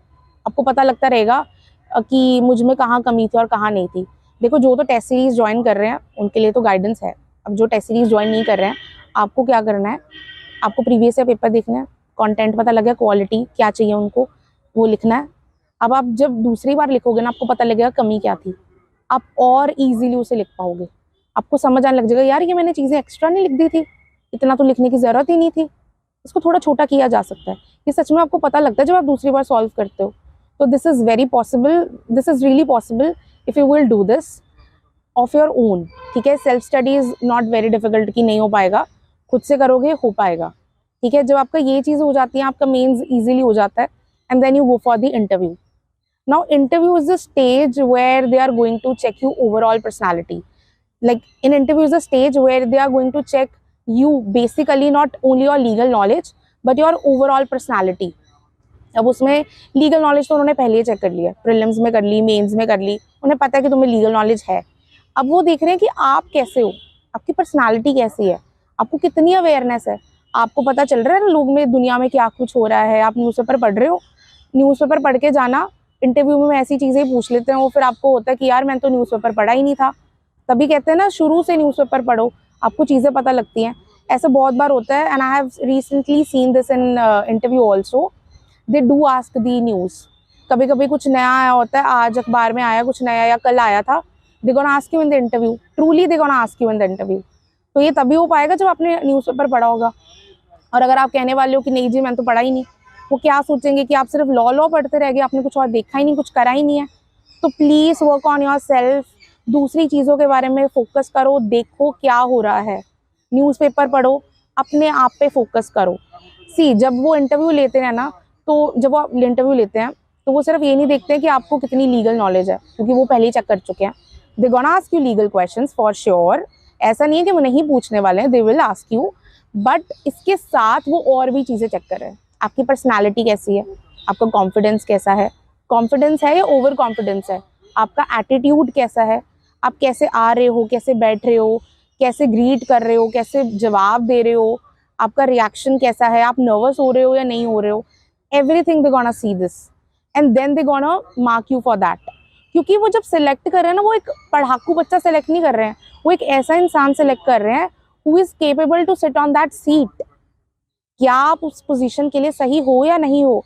आपको पता लगता रहेगा कि मुझ में कहाँ कमी थी और कहाँ नहीं थी। देखो, जो तो टेस्ट सीरीज ज्वाइन कर रहे हैं उनके लिए तो गाइडेंस है। अब जो टेस्ट सीरीज ज्वाइन नहीं कर रहे हैं, आपको क्या करना है, आपको प्रीवियस ईयर पेपर देखना है, कंटेंट पता लगे, क्वालिटी क्या चाहिए उनको, वो लिखना है। अब आप जब दूसरी बार लिखोगे ना, आपको पता लगेगा कमी क्या थी, आप और इजीली उसे लिख पाओगे। आपको समझ आने लग जाएगा, यार ये मैंने चीज़ें एक्स्ट्रा नहीं लिख दी थी, इतना तो लिखने की ज़रूरत ही नहीं थी, इसको थोड़ा छोटा किया जा सकता है। ये सच में आपको पता लगता है जब आप दूसरी बार सॉल्व करते हो। तो this is very possible, this is really possible if you will do this of your own. ठीक है, self study is not very difficult कि नहीं हो पाएगा, खुद से करोगे हो पाएगा। ठीक है, जब आपका ये चीज़ हो जाती है, आपका मेंस इजीली हो जाता है, and then you go for the interview. Now interview is the stage where they are going to check you overall personality. Like in interview is the stage where they are going to check you basically not only your legal knowledge but your overall personality. अब उसमें legal knowledge तो उन्होंने पहले ही check कर लिया, prelims में कर ली, mains में कर ली, उन्हें पता है कि तुम्हें लीगल नॉलेज है। अब वो देख रहे हैं कि आप कैसे हो, आपकी पर्सनैलिटी कैसी है, आपको कितनी अवेयरनेस है, आपको पता चल रहा है ना लोग में, दुनिया में क्या कुछ हो रहा है। आप न्यूज़पेपर पढ़ रहे हो, न्यूज़पेपर पढ़ के जाना, इंटरव्यू में ऐसी चीज़ें पूछ लेते हैं वो, फिर आपको होता है कि यार मैंने तो न्यूज़पेपर पढ़ा ही नहीं था। तभी कहते हैं ना, शुरू से न्यूज़पेपर पढ़ो, आपको चीज़ें पता लगती हैं। ऐसा बहुत बार होता है, and I have recently seen this in interview also, they do ask the news. कभी कभी कुछ नया आया होता है, आज अखबार में आया कुछ नया या कल आया था, they gonna ask you in the interview, truly they gonna ask you in the interview. तो ये तभी हो पाएगा जब आपने न्यूज़पेपर पढ़ा होगा। और अगर आप कहने वाले हो कि नहीं जी मैंने तो पढ़ा ही नहीं, वो क्या सोचेंगे कि आप सिर्फ लॉ पढ़ते रह गए, आपने कुछ और देखा ही नहीं, कुछ करा ही नहीं है। तो please work on your self, दूसरी चीज़ों के बारे में फोकस करो, देखो क्या हो रहा है। न्यूज़पेपर पढ़ो, अपने आप पे फोकस करो। सी जब वो इंटरव्यू लेते हैं ना, तो जब वो इंटरव्यू लेते हैं तो वो सिर्फ ये नहीं देखते हैं कि आपको कितनी लीगल नॉलेज है, क्योंकि वो पहले ही चेक कर चुके हैं। They gonna ask you legal questions for sure, ऐसा नहीं है कि वो नहीं पूछने वाले हैं, they will ask you, but इसके साथ वो और भी चीज़ें चेक कर रहे हैं। आपकी पर्सनैलिटी कैसी है, आपका कॉन्फिडेंस कैसा है, कॉन्फिडेंस है या ओवर कॉन्फिडेंस है, आपका एटीट्यूड कैसा है, आप कैसे आ रहे हो, कैसे बैठ रहे हो, कैसे ग्रीट कर रहे हो, कैसे जवाब दे रहे हो, आपका रिएक्शन कैसा है, आप नर्वस हो रहे हो या नहीं हो रहे हो। Everything they gonna see this and then they gonna mark you for that. क्योंकि वो जब सिलेक्ट कर रहे हैं ना, वो एक पढ़ाकू बच्चा सेलेक्ट नहीं कर रहे हैं, वो एक ऐसा इंसान सेलेक्ट कर रहे हैं who is capable to sit on that seat. क्या आप उस पोजीशन के लिए सही हो या नहीं हो,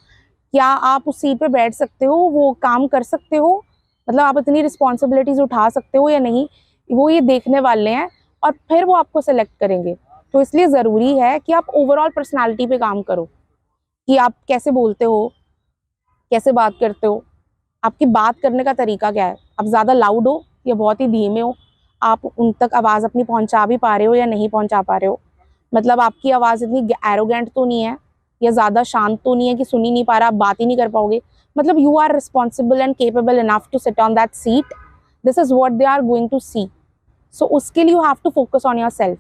क्या आप उस सीट पे बैठ सकते हो, वो काम कर सकते हो, मतलब आप इतनी रिस्पॉन्सिबिलिटीज उठा सकते हो या नहीं, वो ये देखने वाले हैं और फिर वो आपको सेलेक्ट करेंगे। तो इसलिए ज़रूरी है कि आप ओवरऑल पर्सनालिटी पे काम करो, कि आप कैसे बोलते हो, कैसे बात करते हो, आपकी बात करने का तरीका क्या है, आप ज़्यादा लाउड हो या बहुत ही धीमे हो, आप उन तक आवाज़ अपनी पहुंचा भी पा रहे हो या नहीं पहुंचा पा रहे हो, मतलब आपकी आवाज़ इतनी एरोगेंट तो नहीं है या ज़्यादा शांत तो नहीं है कि सुन ही नहीं पा रहा, आप बात ही नहीं कर पाओगे, मतलब you are responsible and capable enough to sit on that seat. This is what they are going to see. So उसके लिए you have to focus on yourself.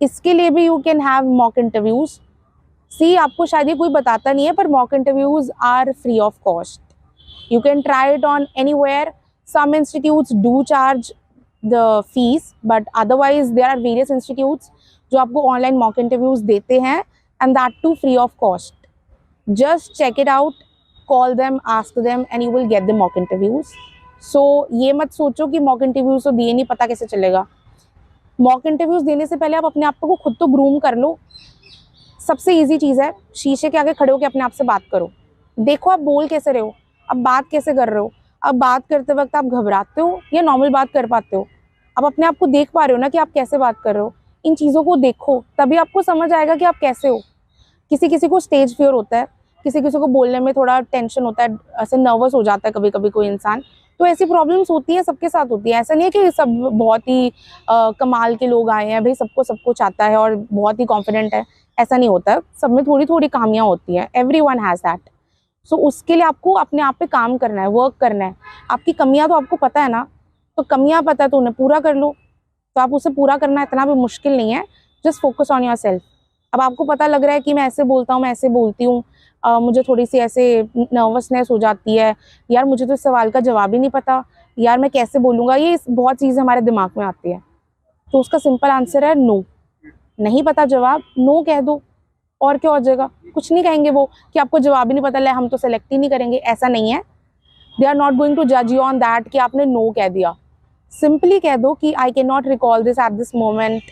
इसके लिए भी you can have mock interviews. See आपको शायद ये कोई बताता नहीं है, पर mock interviews are free of cost. You can try it on anywhere. Some institutes do charge the fees, but otherwise there are various institutes जो आपको online mock interviews देते हैं, and that too free of cost. Just check it out, call them, ask them, and you will get the mock interviews. So ये मत सोचो कि mock interviews तो दिए नहीं, पता कैसे चलेगा। mock interviews देने से पहले आप अपने आप को खुद तो groom कर लो। सबसे easy चीज़ है, शीशे के आगे खड़े होकर अपने आप से बात करो, देखो आप बोल कैसे रहे हो, अब बात कैसे कर रहे हो, अब बात करते वक्त आप घबराते हो या नॉर्मल बात कर पाते हो, अब अपने आप को देख पा रहे हो ना कि आप कैसे बात कर रहे हो। इन चीज़ों को देखो, तभी आपको समझ आएगा कि आप कैसे हो। किसी किसी को स्टेज फियर होता है, किसी किसी को बोलने में थोड़ा टेंशन होता है, ऐसे नर्वस हो जाता है कभी कभी कोई इंसान, तो ऐसी प्रॉब्लम्स होती हैं, सबके साथ होती है। ऐसा नहीं है कि सब बहुत ही कमाल के लोग आए हैं, भाई सबको सब कुछ आता है और बहुत ही कॉन्फिडेंट है, ऐसा नहीं होता। सब में थोड़ी थोड़ी खामियां होती हैं, एवरीवन हैज़ दैट। सो उसके लिए आपको अपने आप पे काम करना है, वर्क करना है। आपकी कमियां तो आपको पता है ना, तो कमियां पता है तो उन्हें पूरा कर लो। तो आप उसे पूरा करना इतना भी मुश्किल नहीं है, just focus on your self. अब आपको पता लग रहा है कि मैं ऐसे बोलता हूँ, मैं ऐसे बोलती हूँ, मुझे थोड़ी सी ऐसे नर्वसनेस हो जाती है, यार मुझे तो इस सवाल का जवाब ही नहीं पता, यार मैं कैसे बोलूँगा, ये बहुत चीज़ें हमारे दिमाग में आती है। तो उसका सिंपल आंसर है नो। नहीं पता जवाब, नो कह दो, और क्या हो जाएगा। कुछ नहीं कहेंगे वो कि आपको जवाब ही नहीं पता, ले हम तो सेलेक्ट ही नहीं करेंगे, ऐसा नहीं है। They are not going to जज यू ऑन दैट कि आपने नो कह दिया। सिंपली कह दो कि I can not recall this at this moment,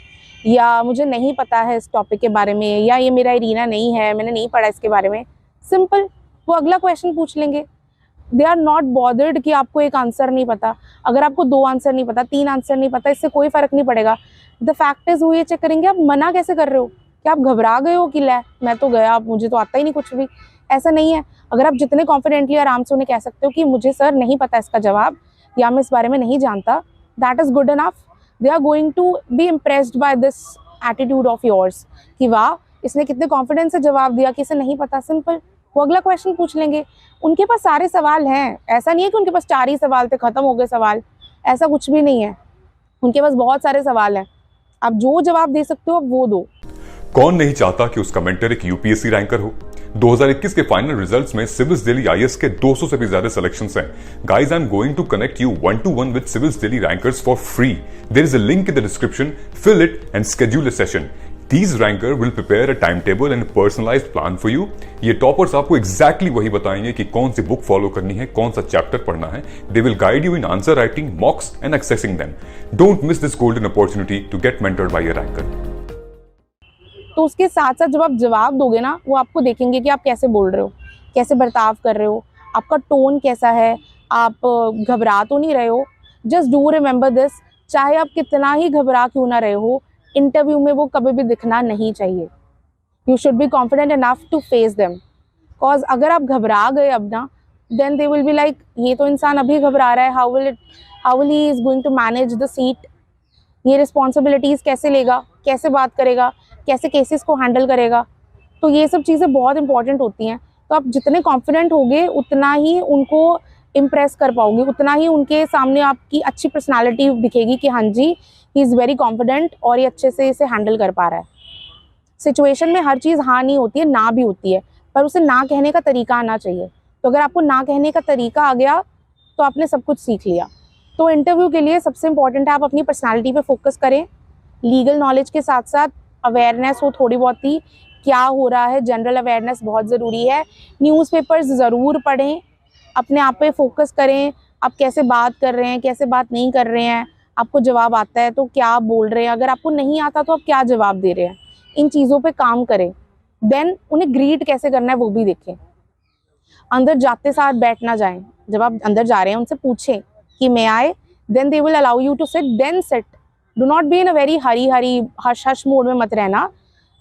या मुझे नहीं पता है इस टॉपिक के बारे में, या ये मेरा एरिना नहीं है, मैंने नहीं पढ़ा इसके बारे में। सिंपल, वो अगला क्वेश्चन पूछ लेंगे। दे आर नॉट बॉदर्ड कि आपको एक आंसर नहीं पता। अगर आपको 2 आंसर नहीं पता, 3 आंसर नहीं पता, इससे कोई फर्क नहीं पड़ेगा। द फैक्ट इज वो ये चेक करेंगे आप मना कैसे कर रहे हो, क्या आप घबरा गए हो कि ले मैं तो गया, मुझे तो आता ही नहीं कुछ भी। ऐसा नहीं है। अगर आप जितने कॉन्फिडेंटली आराम से उन्हें कह सकते हो कि मुझे सर नहीं पता इसका जवाब, या मैं इस बारे में नहीं जानता, that is good enough. They are going to be impressed by this attitude of yours कि वाह इसने कितने कॉन्फिडेंस से जवाब दिया कि इसे नहीं पता। सिंपल, वो अगला क्वेश्चन पूछ लेंगे। उनके पास सारे सवाल हैं, ऐसा नहीं है कि उनके पास 4 ही सवाल थे, खत्म हो गए सवाल, ऐसा कुछ भी नहीं है। उनके पास बहुत सारे सवाल हैं, आप जो जवाब दे सकते हो आप वो दो। कौन नहीं चाहता कि उसका मेंटर एक यूपीएससी रैंकर हो। 2021 के फाइनल रिजल्ट्स में सिविल्स दिल्ली आईएएस के 200 से भी ज्यादा सिलेक्शंस हैं। Guys, I am going to connect you 1-to-1 with civils Delhi rankers for free. There is a link in the description, fill it and schedule a session. These ranker will prepare a timetable and a personalized plan for you. ये toppers आपको exactly वही बताएंगे कि कौन सी book follow करनी है, कौन सा चैप्टर पढ़ना है। They will guide you in answer writing, mocks and accessing them. Don't miss this golden opportunity to get mentored by a ranker. तो उसके साथ साथ जब आप जवाब दोगे ना, वो आपको देखेंगे कि आप कैसे बोल रहे हो, कैसे बर्ताव कर रहे हो, आपका टोन कैसा है, आप घबरा तो नहीं रहे हो। जस्ट डू रिमेंबर दिस, चाहे आप कितना ही घबरा क्यों ना रहे हो, इंटरव्यू में वो कभी भी दिखना नहीं चाहिए। You should be confident enough to face them, because अगर आप घबरा गए अब ना, then they will be like ये तो इंसान अभी घबरा रहा है, how will he is going to manage the seat. ये रिस्पॉन्सिबिलिटीज़ कैसे लेगा, कैसे बात करेगा, कैसे केसेस को हैंडल करेगा। तो ये सब चीज़ें बहुत इंपॉर्टेंट होती हैं। तो आप जितने कॉन्फिडेंट होगे उतना ही उनको इम्प्रेस कर पाओगे, उतना ही उनके सामने आपकी अच्छी पर्सनालिटी दिखेगी कि हाँ जी, ही इज़ वेरी कॉन्फिडेंट और ये अच्छे से इसे हैंडल कर पा रहा है। सिचुएशन में हर चीज़ हाँ नहीं होती है, ना भी होती है, पर उसे ना कहने का तरीका आना चाहिए। तो अगर आपको ना कहने का तरीका आ गया तो आपने सब कुछ सीख लिया। तो इंटरव्यू के लिए सबसे इम्पॉर्टेंट है आप अपनी पर्सनालिटी पे फोकस करें, लीगल नॉलेज के साथ साथ अवेयरनेस हो थोड़ी बहुत ही, क्या हो रहा है, जनरल अवेयरनेस बहुत ज़रूरी है। न्यूज़पेपर्स ज़रूर पढ़ें, अपने आप पे फोकस करें, आप कैसे बात कर रहे हैं, कैसे बात नहीं कर रहे हैं, आपको जवाब आता है तो क्या आप बोल रहे हैं, अगर आपको नहीं आता तो आप क्या जवाब दे रहे हैं, इन चीज़ों पे काम करें। देन उन्हें ग्रीट कैसे करना है वो भी देखें। अंदर जाते साथ बैठ ना जाएं, जब आप अंदर जा रहे हैं उनसे पूछें कि मैं आए, then they will allow you to sit, then sit. Do not be in a very hurry hush hush mode में मत रहना।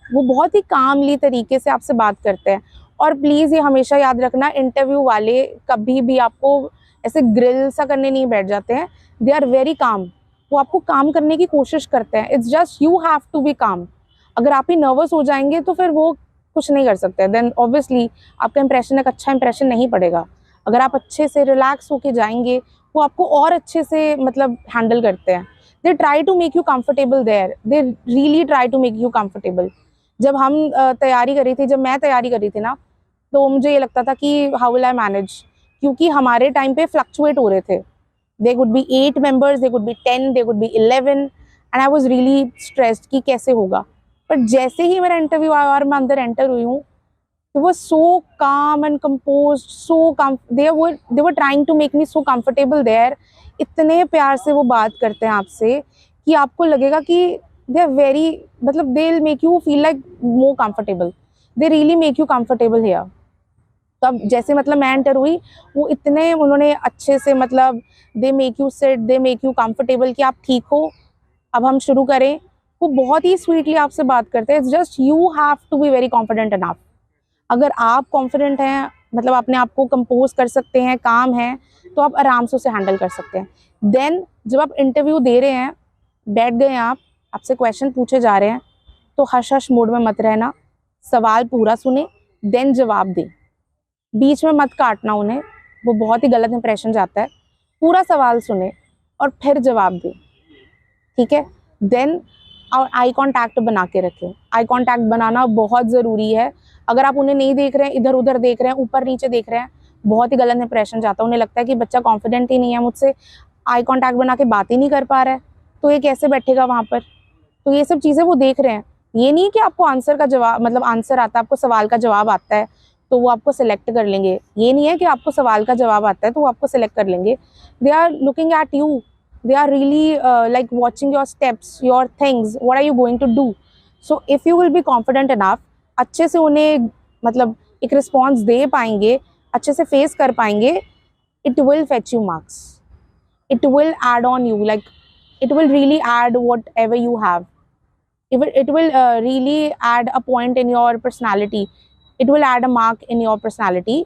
वो बहुत ही कामली तरीके से आपसे बात करते हैं। और प्लीज़ ये हमेशा याद रखना, इंटरव्यू वाले कभी भी आपको ऐसे ग्रिल सा करने नहीं बैठ जाते हैं। दे आर वेरी काम, वो आपको काम करने की कोशिश करते हैं। It's just you have to be calm. अगर आप ही नर्वस हो जाएंगे तो फिर वो कुछ नहीं कर सकते, देन ऑब्वियसली आपका इंप्रेशन एक अच्छा इंप्रेशन नहीं पड़ेगा। अगर आप अच्छे से रिलैक्स होके जाएंगे, वो आपको और अच्छे से मतलब हैंडल करते हैं। They try to make you comfortable there, they really try to make you comfortable. जब हम तैयारी कर रही थी, जब मैं तैयारी कर रही थी ना, तो मुझे ये लगता था कि हाउ विल आई मैनेज, क्योंकि हमारे टाइम पे फ्लक्चुएट हो रहे थे। They could be 8 members, they could be 10, they could be 11 and I was really stressed कि कैसे होगा। पर जैसे ही मेरा इंटरव्यू आया और मैं अंदर एंटर हुई हूँ, it was so calm and composed, so they were trying to make me so comfortable there। इतने प्यार से वो बात करते हैं आपसे कि आपको लगेगा कि they are very, मतलब they'll make you feel like more comfortable, they really make you comfortable here। तो अब जैसे मतलब मैं एंटर हुई, वो इतने उन्होंने अच्छे से मतलब they make you sit, they make you comfortable कि आप ठीक हो, अब हम शुरू करें। वो बहुत ही स्वीटली आपसे बात करते हैं। It's just you have to be very confident enough. अगर आप कॉन्फिडेंट हैं, मतलब अपने आप को कंपोज कर सकते हैं, काम है, तो आप आराम से उसे हैंडल कर सकते हैं। देन जब आप इंटरव्यू दे रहे हैं, बैठ गए आप, आपसे क्वेश्चन पूछे जा रहे हैं, तो हश हश मोड में मत रहना, सवाल पूरा सुने देन जवाब दें। बीच में मत काटना उन्हें, वो बहुत ही गलत इंप्रेशन जाता है। पूरा सवाल सुने और फिर जवाब दें, ठीक है। देन और आई कांटेक्ट बना के रखें। आई कांटेक्ट बनाना बहुत ज़रूरी है। अगर आप उन्हें नहीं देख रहे हैं, इधर उधर देख रहे हैं, ऊपर नीचे देख रहे हैं, बहुत ही गलत इंप्रेशन जाता है। उन्हें लगता है कि बच्चा कॉन्फिडेंट ही नहीं है, मुझसे आई कांटेक्ट बना के बात ही नहीं कर पा रहा है, तो ये कैसे बैठेगा वहाँ पर। तो ये सब चीज़ें वो देख रहे हैं। ये नहीं कि आपको आंसर का जवाब, मतलब आंसर आता है, आपको सवाल का जवाब आता है तो वो आपको सिलेक्ट कर लेंगे। ये नहीं है कि आपको सवाल का जवाब आता है तो वो आपको सिलेक्ट कर लेंगे। They are looking at you, they are really like watching your steps, your things, what are you going to do। so if you will be confident enough, अच्छे से उन्हें मतलब एक रिस्पॉन्स दे पाएंगे, अच्छे से फेस कर पाएंगे, it will fetch you marks, it will add on you, like it will really add whatever you have, it will really add a point in your personality, it will add a mark in your personality।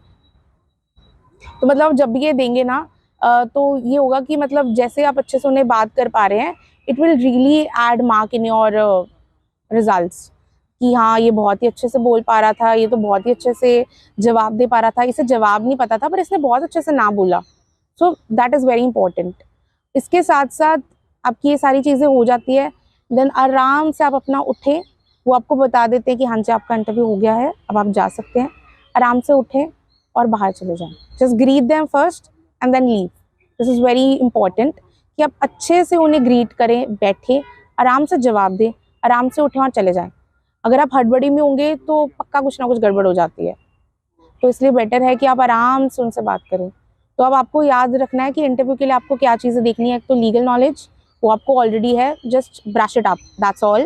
तो मतलब जब भी ये देंगे ना, तो ये होगा कि मतलब जैसे आप अच्छे से उन्हें बात कर पा रहे हैं, it will really add mark in your results कि हाँ ये बहुत ही अच्छे से बोल पा रहा था, ये तो बहुत ही अच्छे से जवाब दे पा रहा था, इसे जवाब नहीं पता था पर इसने बहुत अच्छे से ना बोला। So that is very important. इसके साथ साथ आपकी ये सारी चीज़ें हो जाती है, देन आराम से आप अपना उठें, वो आपको बता देते हैं कि हाँ जी आपका इंटरव्यू हो गया है, अब आप जा सकते हैं। आराम से उठें और बाहर चले जाएं। Just greet them first and then leave. This is very important कि आप अच्छे से उन्हें ग्रीट करें, बैठें, आराम से जवाब दें, आराम से उठें और चले जाएं। अगर आप हड़बड़ी में होंगे तो पक्का कुछ ना कुछ गड़बड़ हो जाती है, तो इसलिए बेटर है कि आप आराम से उनसे बात करें। तो अब आपको याद रखना है कि इंटरव्यू के लिए आपको क्या चीज़ें देखनी है। एक तो लीगल नॉलेज, वो आपको ऑलरेडी है, just brush it up, that's all.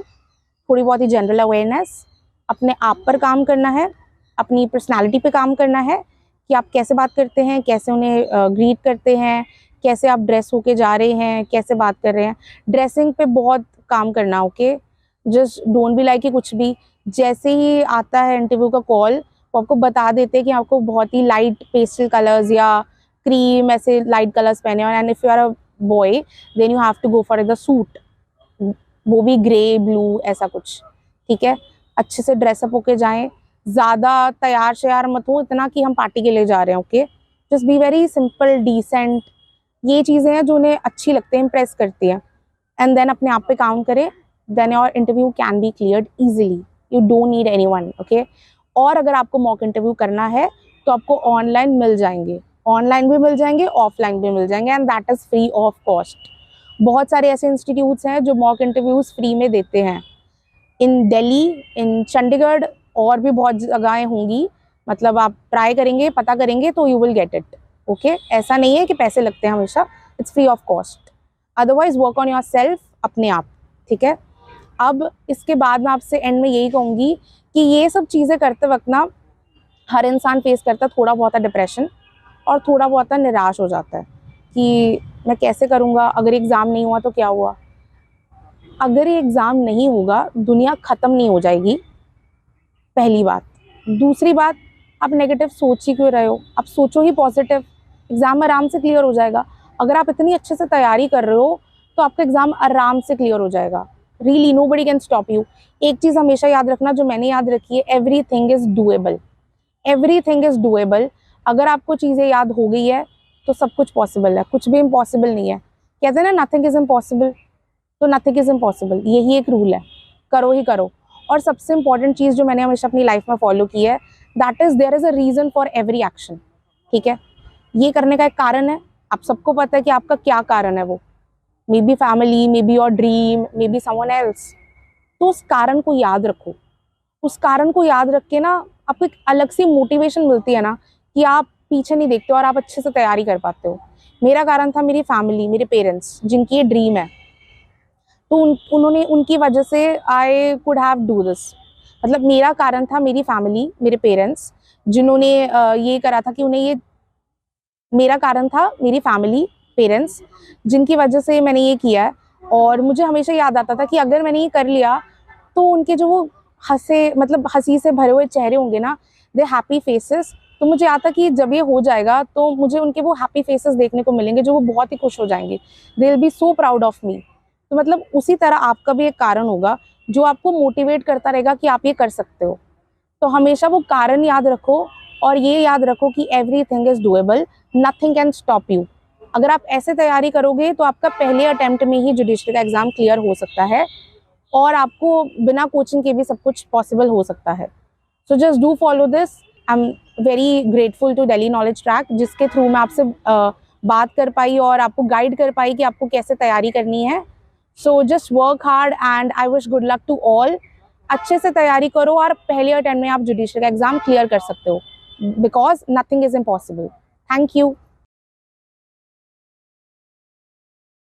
थोड़ी बहुत ही जनरल अवेयरनेस, अपने आप पर काम करना है, अपनी पर्सनालिटी पे काम करना है कि आप कैसे बात करते हैं, कैसे उन्हें ग्रीट करते हैं, कैसे आप ड्रेस होके जा रहे हैं, कैसे बात कर रहे हैं। ड्रेसिंग पे बहुत काम करना, okay. Just don't be like कि कुछ भी जैसे ही आता है इंटरव्यू का कॉल, वो आपको बता देते हैं कि आपको बहुत ही लाइट पेस्टल कलर्स या क्रीम ऐसे लाइट कलर्स पहने हैं, and if you are a boy then you have to go for the suit. वो भी ग्रे ब्लू ऐसा कुछ, ठीक है। अच्छे से ड्रेसअप होके जाएं, ज़्यादा तैयार श्यार मत हो इतना कि हम पार्टी के लिए जा रहे हैं, okay. Just be very simple decent, ये चीज़ें हैं जो उन्हें अच्छी लगती हैं, इम्प्रेस करती हैं। एंड देन अपने आप पे काम करें, then your interview can be cleared easily, you don't need anyone, okay. और अगर आपको मॉक इंटरव्यू करना है तो आपको ऑनलाइन मिल जाएंगे, ऑनलाइन भी मिल जाएंगे, ऑफलाइन भी मिल जाएंगे, and that is free of cost. बहुत सारे ऐसे इंस्टीट्यूट्स हैं जो मॉक इंटरव्यूज़ फ्री में देते हैं, इन दिल्ली, इन चंडीगढ़, और भी बहुत जगहें होंगी। मतलब आप ट्राई करेंगे, पता करेंगे तो you will get it, okay. ऐसा नहीं है कि पैसे लगते हैं हमेशा, it's free of cost. Otherwise work on your self, अपने आप, ठीक है। अब इसके बाद मैं आपसे एंड में यही कहूँगी कि ये सब चीज़ें करते वक्त ना हर इंसान फेस करता है थोड़ा बहुत डिप्रेशन, और थोड़ा बहुत निराश हो जाता है कि मैं कैसे करूँगा, अगर एग्ज़ाम नहीं हुआ तो क्या हुआ। अगर ये एग्ज़ाम नहीं होगा दुनिया ख़त्म नहीं हो जाएगी, पहली बात। दूसरी बात, आप नेगेटिव सोच ही क्यों रहे हो, आप सोचो ही पॉजिटिव, एग्ज़ाम आराम से क्लियर हो जाएगा। अगर आप इतनी अच्छे से तैयारी कर रहे हो तो आपका एग्ज़ाम आराम से क्लियर हो जाएगा, really nobody can stop you. एक चीज़ हमेशा याद रखना, जो मैंने याद रखी है, everything is doable, everything is doable. अगर आपको चीज़ें याद हो गई है तो सब कुछ पॉसिबल है, कुछ भी इम्पॉसिबल नहीं है। कहते हैं ना, नथिंग इज़ इम्पॉसिबल, तो नथिंग इज़ इम्पॉसिबल, यही एक रूल है, करो ही करो। और सबसे इंपॉर्टेंट चीज़ जो मैंने हमेशा अपनी लाइफ में फॉलो की है, that is there is a reason for every action, ठीक है। ये करने का एक कारण है, आप सबको पता है कि आपका क्या कारण है, वो may be family, may be your dream, may be someone else. तो उस कारण को याद रखो, उस कारण को याद रख के ना आपको एक अलग सी मोटिवेशन मिलती है ना, कि आप पीछे नहीं देखते और आप अच्छे से तैयारी कर पाते हो। मेरा कारण था मेरी फैमिली, मेरे पेरेंट्स, जिनकी ये ड्रीम है, तो उन्होंने, उनकी वजह से I could have do this. मतलब मेरा कारण था मेरी फैमिली, मेरे पेरेंट्स, जिन्होंने ये करा था कि उन्हें ये, मेरा कारण था मेरी फैमिली, पेरेंट्स, जिनकी वजह से मैंने ये किया है। और मुझे हमेशा याद आता था कि अगर मैंने ये कर लिया तो उनके जो वो हंसे, मतलब हंसी से भरे हुए चेहरे होंगे ना, दे हैप्पी फेसेस, तो मुझे आता कि जब ये हो जाएगा तो मुझे उनके वो हैप्पी फेसेस देखने को मिलेंगे, जो वो बहुत ही खुश हो जाएंगे, दे will B so proud of me. तो मतलब उसी तरह आपका भी एक कारण होगा जो आपको मोटिवेट करता रहेगा कि आप ये कर सकते हो। तो हमेशा वो कारण याद रखो, और ये याद रखो कि everything is doable, nothing can stop you. अगर आप ऐसे तैयारी करोगे तो आपका पहले अटेम्प्ट में ही जुडिशरी का एग्जाम क्लियर हो सकता है, और आपको बिना कोचिंग के भी सब कुछ पॉसिबल हो सकता है। So just do follow this. I am very grateful to Delhi Knowledge Track, जिसके थ्रू मैं आपसे बात कर पाई और आपको गाइड कर पाई कि आपको कैसे तैयारी करनी है। So just work hard and I wish good luck to all. अच्छे से तैयारी करो और पहले अटेम्प्ट में आप जुडिशरी का एग्जाम क्लियर कर सकते हो, because nothing is impossible. Thank you.